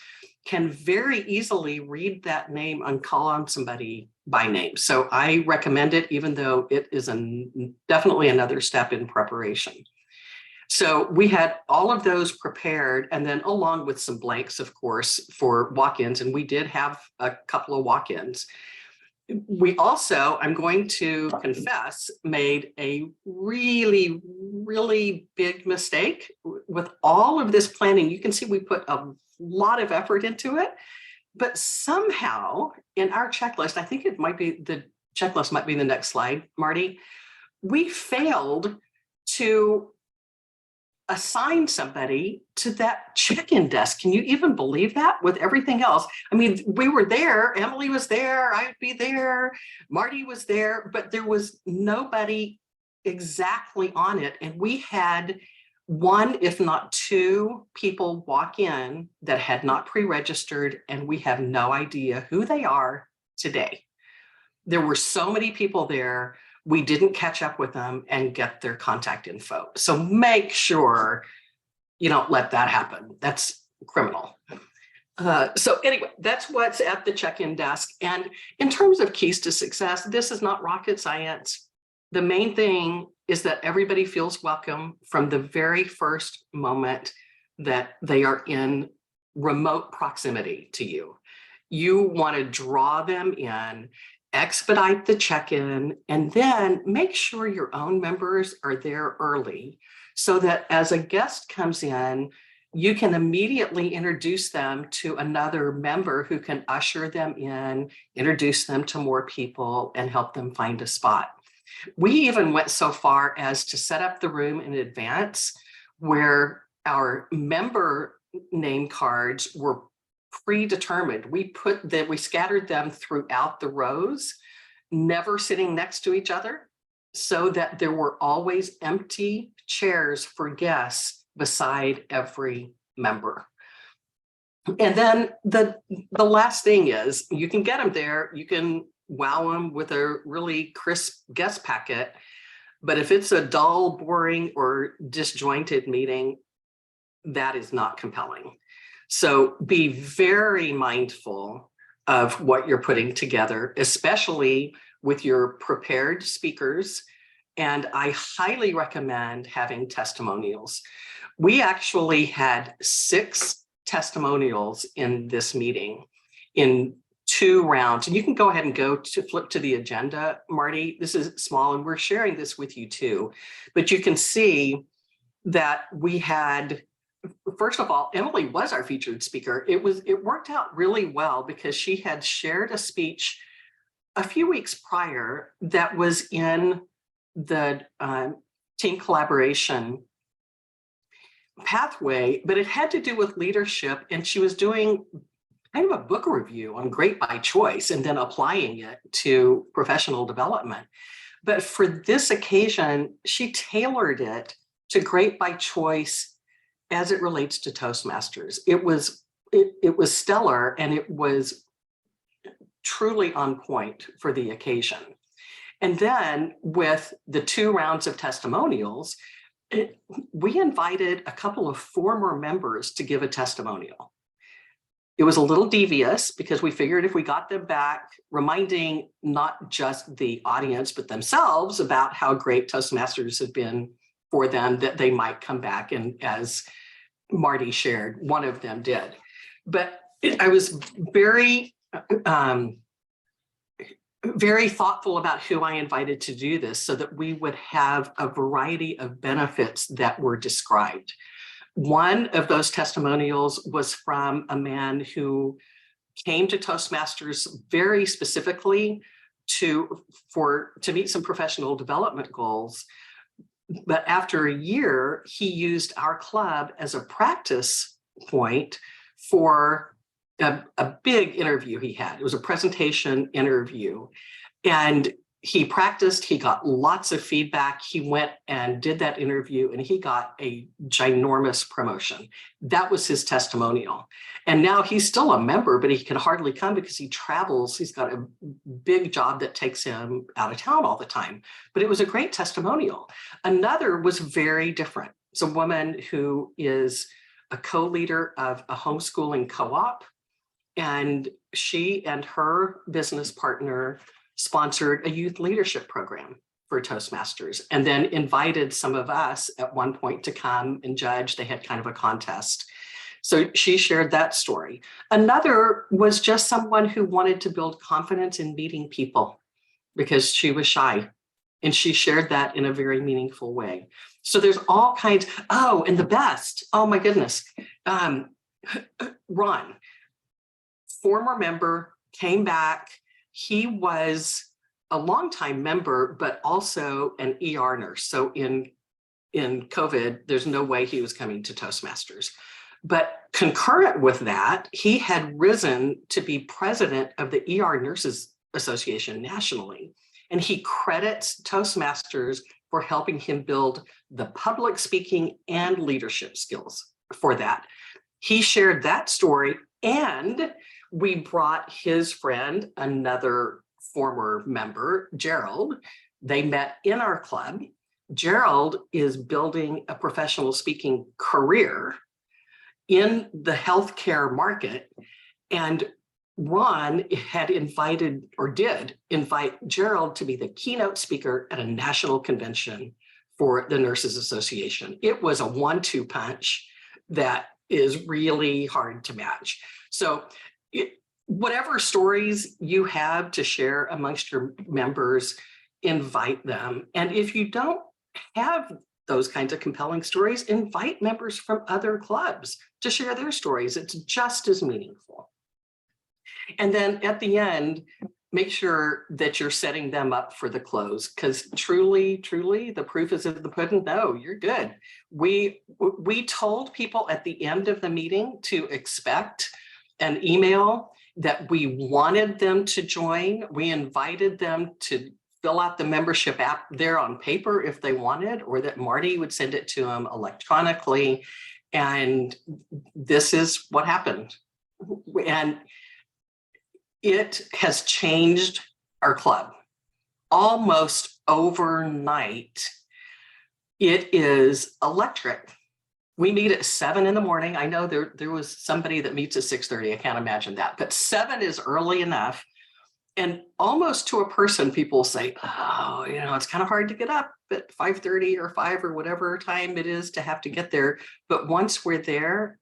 can very easily read that name and call on somebody by name. So I recommend it, even though it is definitely another step in preparation. So we had all of those prepared, and then along with some blanks, of course, for walk-ins, and we did have a couple of walk-ins. We also, I'm going to confess, made a really, really big mistake with all of this planning. You can see we put a lot of effort into it, but somehow in our checklist, I think it might be the checklist might be the next slide, Marty, we failed to assign somebody to that check-in desk. Can you even believe that with everything else? I mean, we were there, Emily was there, I'd be there, Marty was there, but there was nobody exactly on it. And we had one, if not two people walk in that had not pre-registered, and we have no idea who they are today. There were so many people there, we didn't catch up with them and get their contact info. So make sure you don't let that happen. That's criminal. So anyway, that's what's at the check-in desk. And in terms of keys to success, this is not rocket science. The main thing is that everybody feels welcome from the very first moment that they are in remote proximity to you. You want to draw them in, expedite the check-in, and then make sure your own members are there early so that as a guest comes in, you can immediately introduce them to another member who can usher them in, introduce them to more people, and help them find a spot. We even went so far as to set up the room in advance where our member name cards were predetermined. We scattered them throughout the rows, never sitting next to each other, so that there were always empty chairs for guests beside every member. And then the last thing is, you can get them there, you can wow them with a really crisp guest packet, but if it's a dull, boring, or disjointed meeting, that is not compelling. So be very mindful of what you're putting together, especially with your prepared speakers. And I highly recommend having testimonials. We actually had 6 testimonials in this meeting in 2 rounds. And you can go ahead and flip to the agenda, Marty. This is small, and we're sharing this with you too. But you can see that we had, first of all, Emily was our featured speaker. It worked out really well because she had shared a speech a few weeks prior that was in the team collaboration pathway, but it had to do with leadership, and she was doing kind of a book review on Great by Choice and then applying it to professional development. But for this occasion, she tailored it to Great by Choice as it relates to Toastmasters. It was stellar, and it was truly on point for the occasion. And then with the 2 rounds of testimonials, we invited a couple of former members to give a testimonial. It was a little devious because we figured if we got them back, reminding not just the audience, but themselves about how great Toastmasters had been for them, that they might come back. And as Marty shared, one of them did. But I was very, very thoughtful about who I invited to do this so that we would have a variety of benefits that were described. One of those testimonials was from a man who came to Toastmasters very specifically to meet some professional development goals. But after a year, he used our club as a practice point for a big interview he had. It was a presentation interview, and he practiced, he got lots of feedback. He went and did that interview, and he got a ginormous promotion. That was his testimonial. And now he's still a member, but he can hardly come because he travels. He's got a big job that takes him out of town all the time. But it was a great testimonial. Another was very different. It's a woman who is a co-leader of a homeschooling co-op, and she and her business partner sponsored a youth leadership program for Toastmasters, and then invited some of us at one point to come and judge. They had kind of a contest. So she shared that story. Another was just someone who wanted to build confidence in meeting people because she was shy, and she shared that in a very meaningful way. So there's all kinds. Oh, and the best, oh my goodness. Ron, former member, came back. He was a longtime member, but also an ER nurse. So in COVID, there's no way he was coming to Toastmasters. But concurrent with that, he had risen to be president of the ER Nurses Association nationally. And he credits Toastmasters for helping him build the public speaking and leadership skills for that. He shared that story, and we brought his friend, another former member, Gerald. They met in our club. Gerald is building a professional speaking career in the healthcare market. And Ron had invited, or did invite, Gerald to be the keynote speaker at a national convention for the Nurses Association. It was a 1-2 punch that is really hard to match. So whatever stories you have to share amongst your members, invite them. And if you don't have those kinds of compelling stories, invite members from other clubs to share their stories. It's just as meaningful. And then at the end, make sure that you're setting them up for the close, because truly, the proof is in the pudding. No, you're good. We told people at the end of the meeting to expect an email that we wanted them to join. We invited them to fill out the membership app there on paper if they wanted, or that Marty would send it to them electronically. And this is what happened. And it has changed our club almost overnight. It is electric. We meet at 7 in the morning. I know there was somebody that meets at 6:30. I can't imagine that, but 7 is early enough. And almost to a person, people say, oh, it's kind of hard to get up at 5:30 or 5 or whatever time it is to have to get there. But once we're there,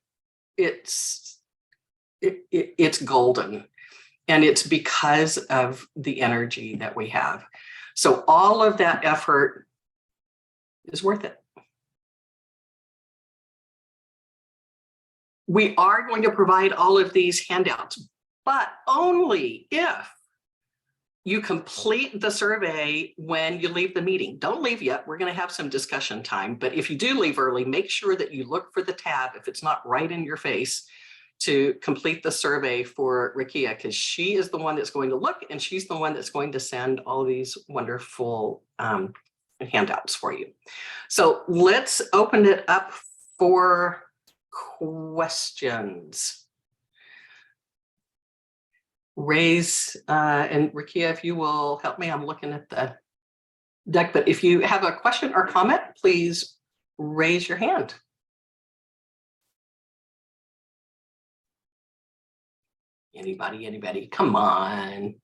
it's golden. And it's because of the energy that we have. So all of that effort is worth it. We are going to provide all of these handouts, but only if you complete the survey when you leave the meeting. Don't leave yet. We're going to have some discussion time. But if you do leave early, make sure that you look for the tab, if it's not right in your face, to complete the survey for Rakia, because she is the one that's going to look, and she's the one that's going to send all these wonderful handouts for you. So let's open it up for questions. Raise, and Rakia, if you will help me, I'm looking at the deck, but if you have a question or comment, please raise your hand. Anybody, come on.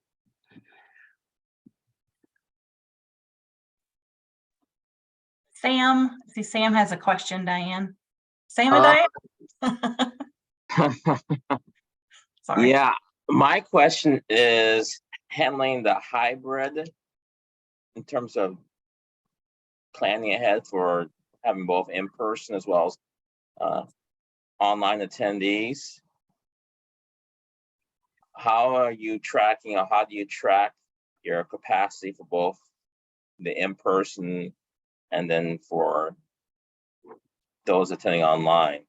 Sam, see, Sam has a question, Diane. Sam and Diane? Sorry. Yeah, my question is handling the hybrid in terms of planning ahead for having both in person as well as online attendees. How are you tracking, or how do you track your capacity for both the in-person and then for those attending online?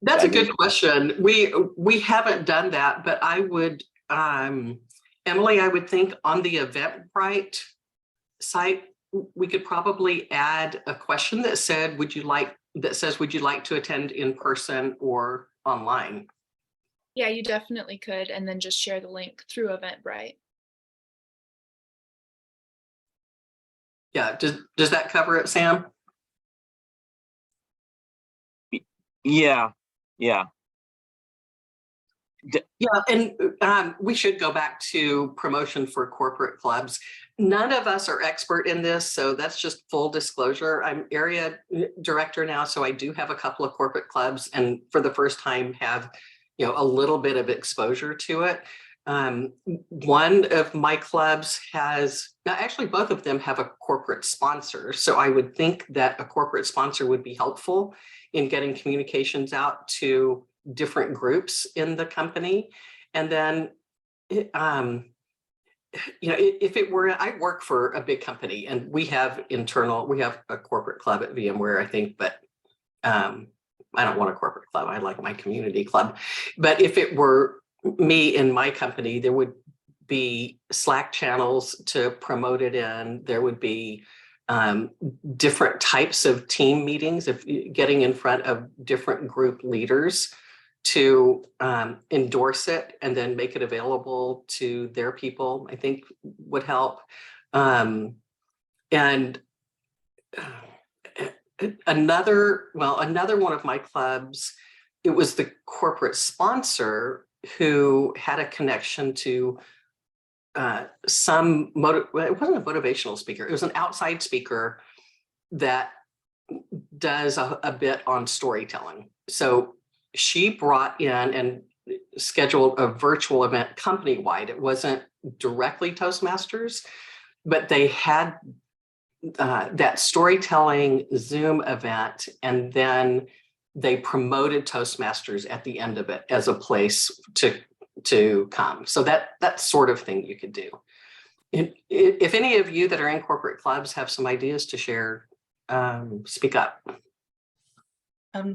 That's a good question. We haven't done that, but I would, Emily, I would think on the Eventbrite site, we could probably add a question that said, would you like to attend in person or online? Yeah, you definitely could, and then just share the link through Eventbrite. Yeah, does that cover it, Sam? Yeah. Yeah, and we should go back to promotion for corporate clubs. None of us are expert in this, so that's just full disclosure. I'm area director now, so I do have a couple of corporate clubs, and for the first time have a little bit of exposure to it. One of my clubs actually both of them have a corporate sponsor. So I would think that a corporate sponsor would be helpful in getting communications out to different groups in the company. And then, if it were, I work for a big company and we have a corporate club at VMware, I think, but I don't want a corporate club. I like my community club. But if it were me in my company, there would be Slack channels to promote it in. There would be different types of team meetings, if getting in front of different group leaders to endorse it and then make it available to their people, I think would help. And another one of my clubs, it was the corporate sponsor who had a connection to it wasn't a motivational speaker, it was an outside speaker that does a bit on storytelling. So she brought in and scheduled a virtual event company-wide. It wasn't directly Toastmasters, but they had that storytelling Zoom event, and then they promoted Toastmasters at the end of it as a place to come. So that sort of thing you could do. If any of you that are in corporate clubs have some ideas to share, speak up.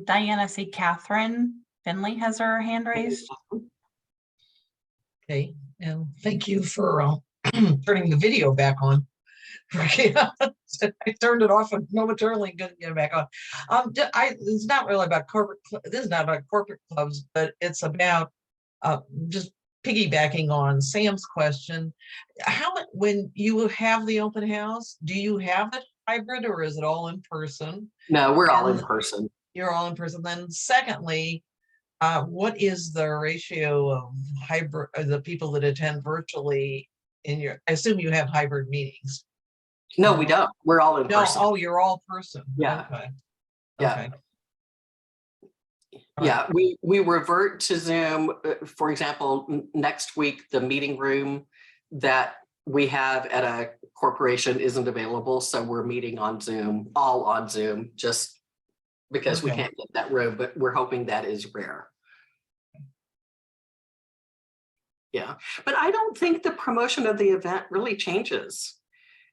Diana, I see Catherine Finley has her hand raised. Okay, and thank you for turning the video back on. I turned it off momentarily and couldn't get it back on. It's not really about corporate. This is not about corporate clubs, but it's about just piggybacking on Sam's question. When you have the open house, do you have it hybrid or is it all in person? No, we're all in person. You're all in person. Then secondly, what is the ratio of hybrid, the people that attend virtually in your, I assume you have hybrid meetings. No, we don't. We're all in No, person. oh, you're all person. Yeah. Okay. Yeah. Okay. Yeah, we revert to Zoom. For example, next week, the meeting room that we have at a corporation isn't available. So we're meeting on Zoom, all on Zoom, just because we Okay. can't get that room, but we're hoping that is rare. Yeah, but I don't think the promotion of the event really changes.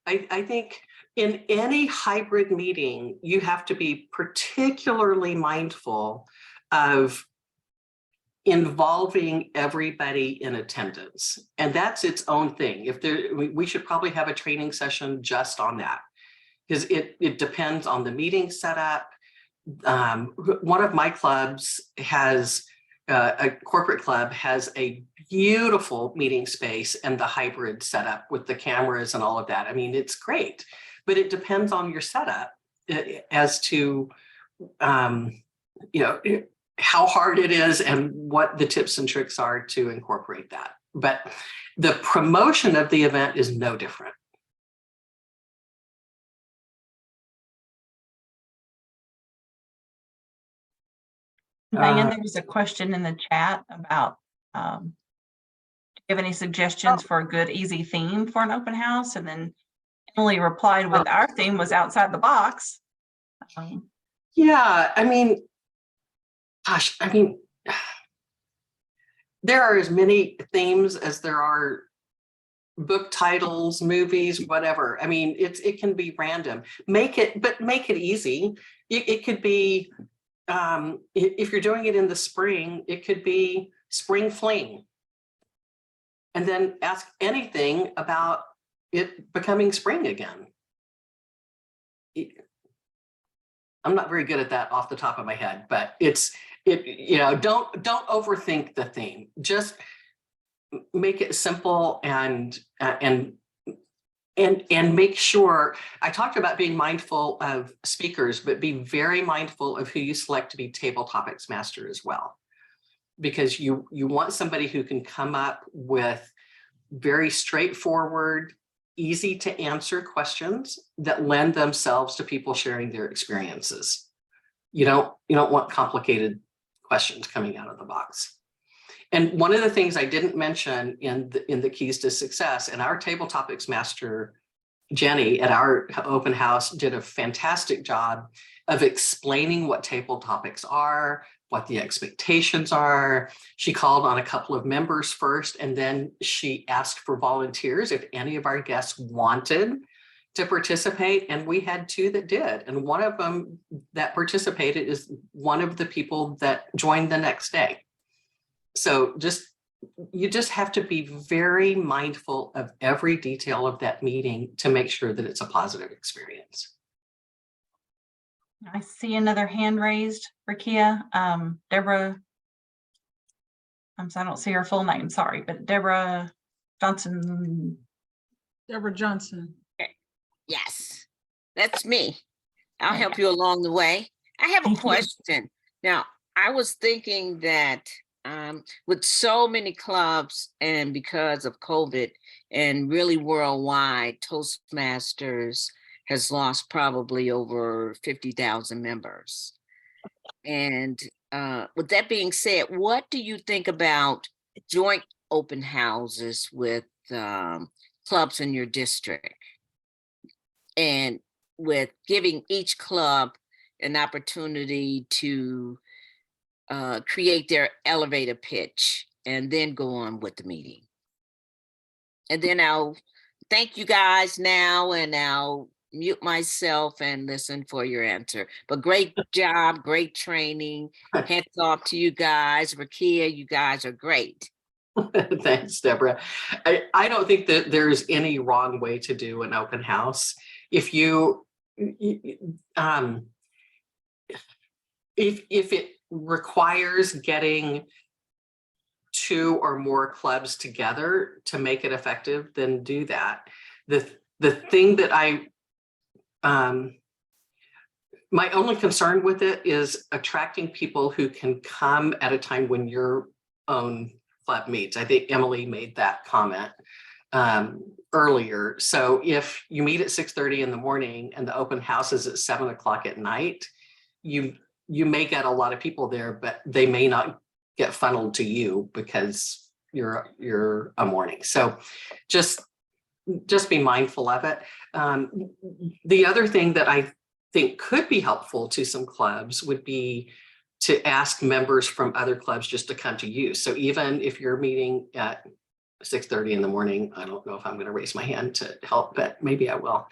I think in any hybrid meeting, you have to be particularly mindful of involving everybody in attendance. And that's its own thing. We should probably have a training session just on that, because it depends on the meeting setup. One of my clubs has, a corporate club has a beautiful meeting space and the hybrid setup with the cameras and all of that. I mean, it's great, but it depends on your setup as to, how hard it is and what the tips and tricks are to incorporate that. But the promotion of the event is no different. Diane, there was a question in the chat about, do you have any suggestions for a good, easy theme for an open house? And then Emily replied with our theme was outside the box. Yeah, I mean, there are as many themes as there are book titles, movies, whatever. I mean, it can be random. Make it easy. It could be, if you're doing it in the spring, it could be spring fling. And then ask anything about it becoming spring again. I'm not very good at that off the top of my head, but don't overthink the theme. Just make it simple and make sure. I talked about being mindful of speakers, but be very mindful of who you select to be table topics master as well, because you want somebody who can come up with very straightforward, easy to answer questions that lend themselves to people sharing their experiences. You don't want complicated questions coming out of the box. And one of the things I didn't mention in the keys to success, and our table topics master, Jenny, at our open house did a fantastic job of explaining what table topics are, what the expectations are. She called on a couple of members first, and then she asked for volunteers if any of our guests wanted to participate. And we had 2 that did. And one of them that participated is one of the people that joined the next day. So just you just have to be very mindful of every detail of that meeting to make sure that it's a positive experience. I see another hand raised, Rakia. Deborah. I don't see her full name, sorry, but Deborah Johnson. Deborah Johnson. Yes, that's me. I'll There you help you along the way. I have a Thank you. question. Now, I was thinking that with so many clubs and because of COVID and really worldwide, Toastmasters has lost probably over 50,000 members. And with that being said, what do you think about joint open houses with clubs in your district? And with giving each club an opportunity to create their elevator pitch and then go on with the meeting. And then I'll thank you guys now and I'll mute myself and listen for your answer. But great job, great training. Hats off to you guys. Rakia, you guys are great. Thanks, Deborah. I don't think that there's any wrong way to do an open house. If it requires getting 2 or more clubs together to make it effective, then do that. The thing that my only concern with it is attracting people who can come at a time when your own club meets. I think Emily made that comment earlier. So if you meet at 6:30 in the morning and the open house is at 7 o'clock at night, you may get a lot of people there, but they may not get funneled to you because you're a morning. So just be mindful of it. The other thing that I think could be helpful to some clubs would be to ask members from other clubs just to come to you. So even if you're meeting at 6:30 in the morning, I don't know if I'm going to raise my hand to help, but maybe I will.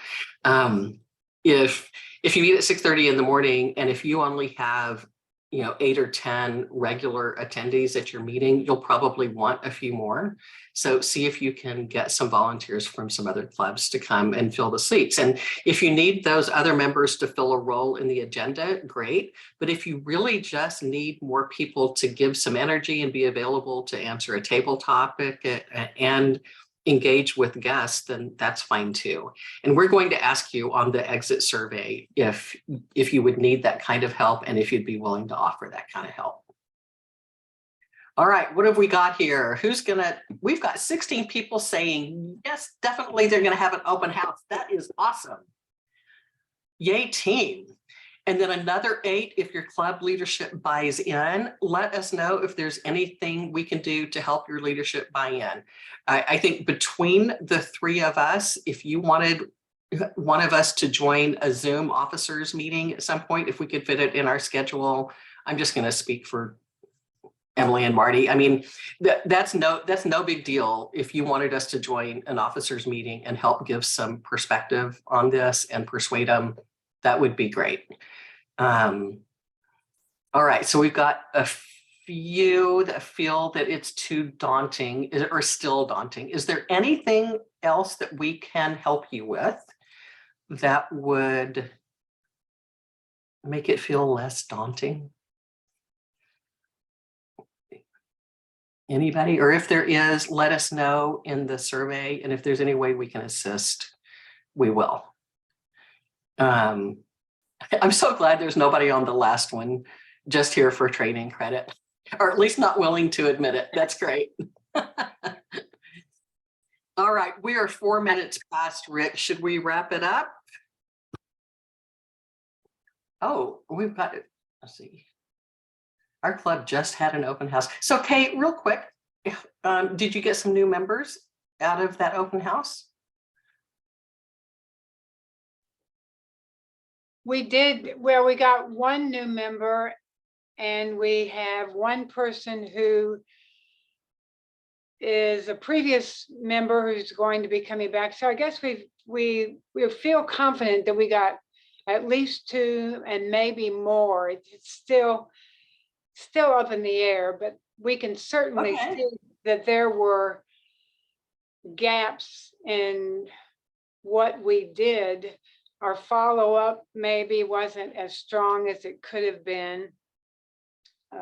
If you meet at 6:30 in the morning, and if you only have 8 or 10 regular attendees at your meeting, you'll probably want a few more. So see if you can get some volunteers from some other clubs to come and fill the seats. And if you need those other members to fill a role in the agenda, great. But if you really just need more people to give some energy and be available to answer a table topic and engage with guests, then that's fine too. And we're going to ask you on the exit survey if you would need that kind of help and if you'd be willing to offer that kind of help. All right, what have we got here? We've got 16 people saying, yes, definitely they're gonna have an open house. That is awesome. Yay, team. And then another 8, if your club leadership buys in, let us know if there's anything we can do to help your leadership buy in. I think between the 3 of us, if you wanted one of us to join a Zoom officers meeting at some point, if we could fit it in our schedule, I'm just going to speak for Emily and Marty. I mean, that's no big deal. If you wanted us to join an officers meeting and help give some perspective on this and persuade them, that would be great. All right, so we've got a few that feel that it's too daunting or still daunting. Is there anything else that we can help you with that would make it feel less daunting? Anybody? Or if there is, let us know in the survey. And if there's any way we can assist, we will. I'm so glad there's nobody on the last one just here for training credit, or at least not willing to admit it. That's great. All right, we are 4 minutes past, Rick. Should we wrap it up? Oh, we've got it. Let's see. Our club just had an open house. So Kate, real quick, did you get some new members out of that open house? We did, well, we got 1 new member and we have 1 person who is a previous member who's going to be coming back. So I guess we feel confident that we got at least 2 and maybe more. It's still up in the air, but we can certainly Okay. that there were gaps in what we did. Our follow-up maybe wasn't as strong as it could have been.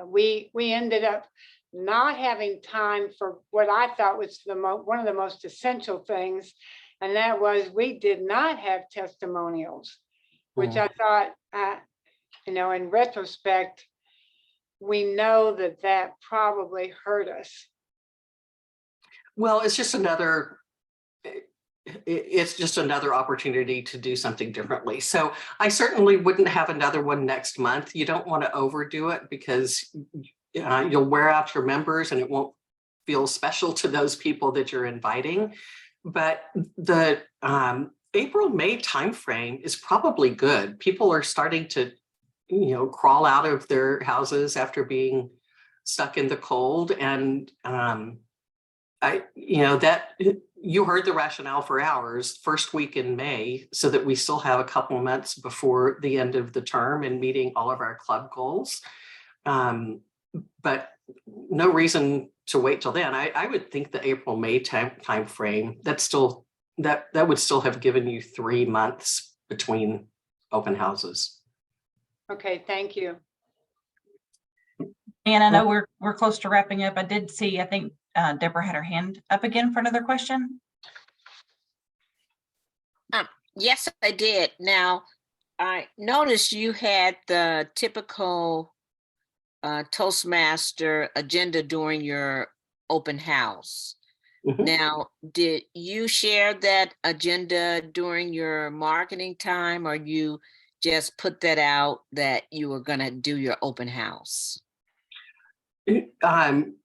We ended up not having time for what I thought was one of the most essential things, and that was we did not have testimonials, which I thought, you know, in retrospect, we know that that probably hurt us. Well, it's just another, it's just another opportunity to do something differently. So I certainly wouldn't have another one next month. You don't want to overdo it because you'll wear out your members and it won't feel special to those people that you're inviting. But the April-May timeframe is probably good. People are starting to, you know, crawl out of their houses after being stuck in the cold. And you know, that you heard the rationale for ours, first week in May, so that we still have a couple months before the end of the term and meeting all of our club goals. But no reason to wait till then. I would think the April-May time frame, that's still, that would still have given you 3 months between open houses. Okay, thank you. And I know we're close to wrapping up. I did see, I think Deborah had her hand up again for another question. Yes, I did. Now, I noticed you had the typical Toastmaster agenda during your open house. Mhm. Now, did you share that agenda during your marketing time, or you just put that out that you were going to do your open house?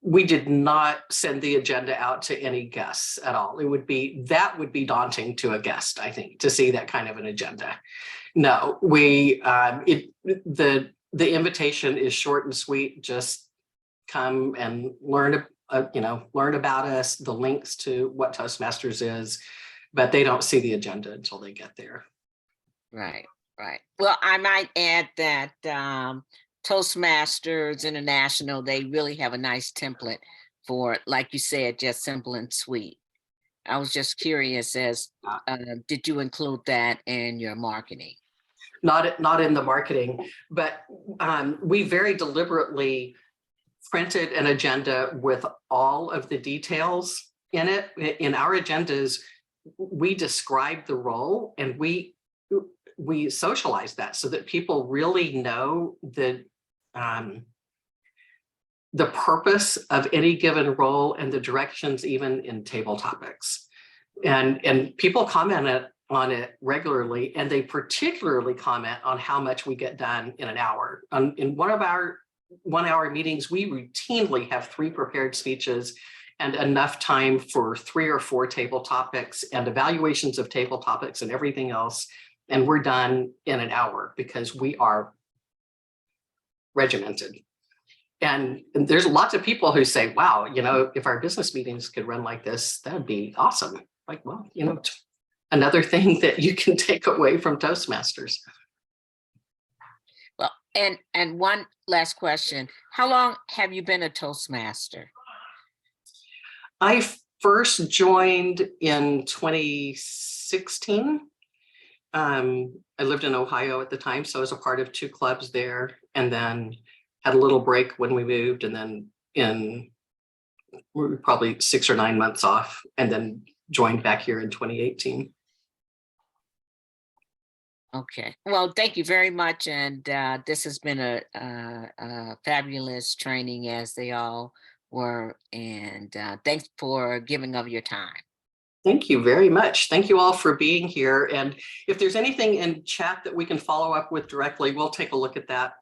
We did not send the agenda out to any guests at all. That would be daunting to a guest, I think, to see that kind of an agenda. No, the invitation is short and sweet. Just come and learn, learn about us, the links to what Toastmasters is, but they don't see the agenda until they get there. Right, right. Well, I might add that Toastmasters International, they really have a nice template for, like you said, just simple and sweet. I was just curious as, did you include that in your marketing? Not in the marketing, but we very deliberately printed an agenda with all of the details in it. In our agendas, we describe the role and we socialize that so that people really know the purpose of any given role and the directions, even in table topics. And people comment on it regularly, and they particularly comment on how much we get done in an hour. In one of our 1 hour meetings, we routinely have 3 prepared speeches and enough time for 3 or 4 table topics and evaluations of table topics and everything else. And we're done in an hour because we are regimented. And there's lots of people who say, wow, you know, if our business meetings could run like this, that'd be awesome. Like, well, you know, another thing that you can take away from Toastmasters. Well, and one last question. How long have you been a Toastmaster? I first joined in 2016. I lived in Ohio at the time, so I was a part of 2 clubs there, and then had a little break when we moved, and then we were probably 6 or 9 months off, and then joined back here in 2018. Okay, well, thank you very much. And this has been a fabulous training, as they all were. And thanks for giving of your time. Thank you very much. Thank you all for being here. And if there's anything in chat that we can follow up with directly, we'll take a look at that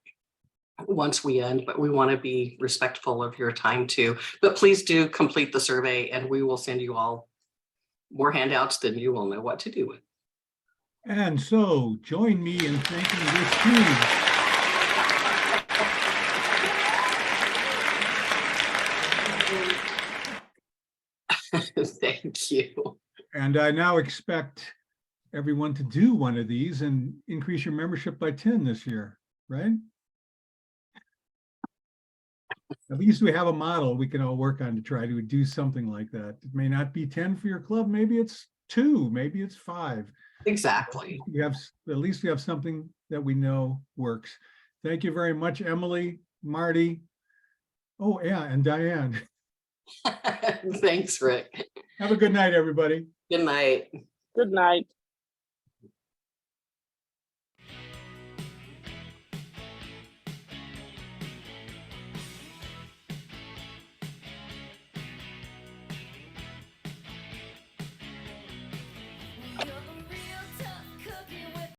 once we end, but we want to be respectful of your time too. But please do complete the survey and we will send you all more handouts than you will know what to do with. And so join me in thanking this team. Thank you. And I now expect everyone to do one of these and increase your membership by 10 this year, right? At least we have a model we can all work on to try to do something like that. It may not be 10 for your club, maybe it's 2, maybe it's 5. Exactly. You have, at least we have something that we know works. Thank you very much, Emily, Marty. Oh, yeah, and Diane. Thanks, Rick. Have a good night, everybody. Good night. Good night.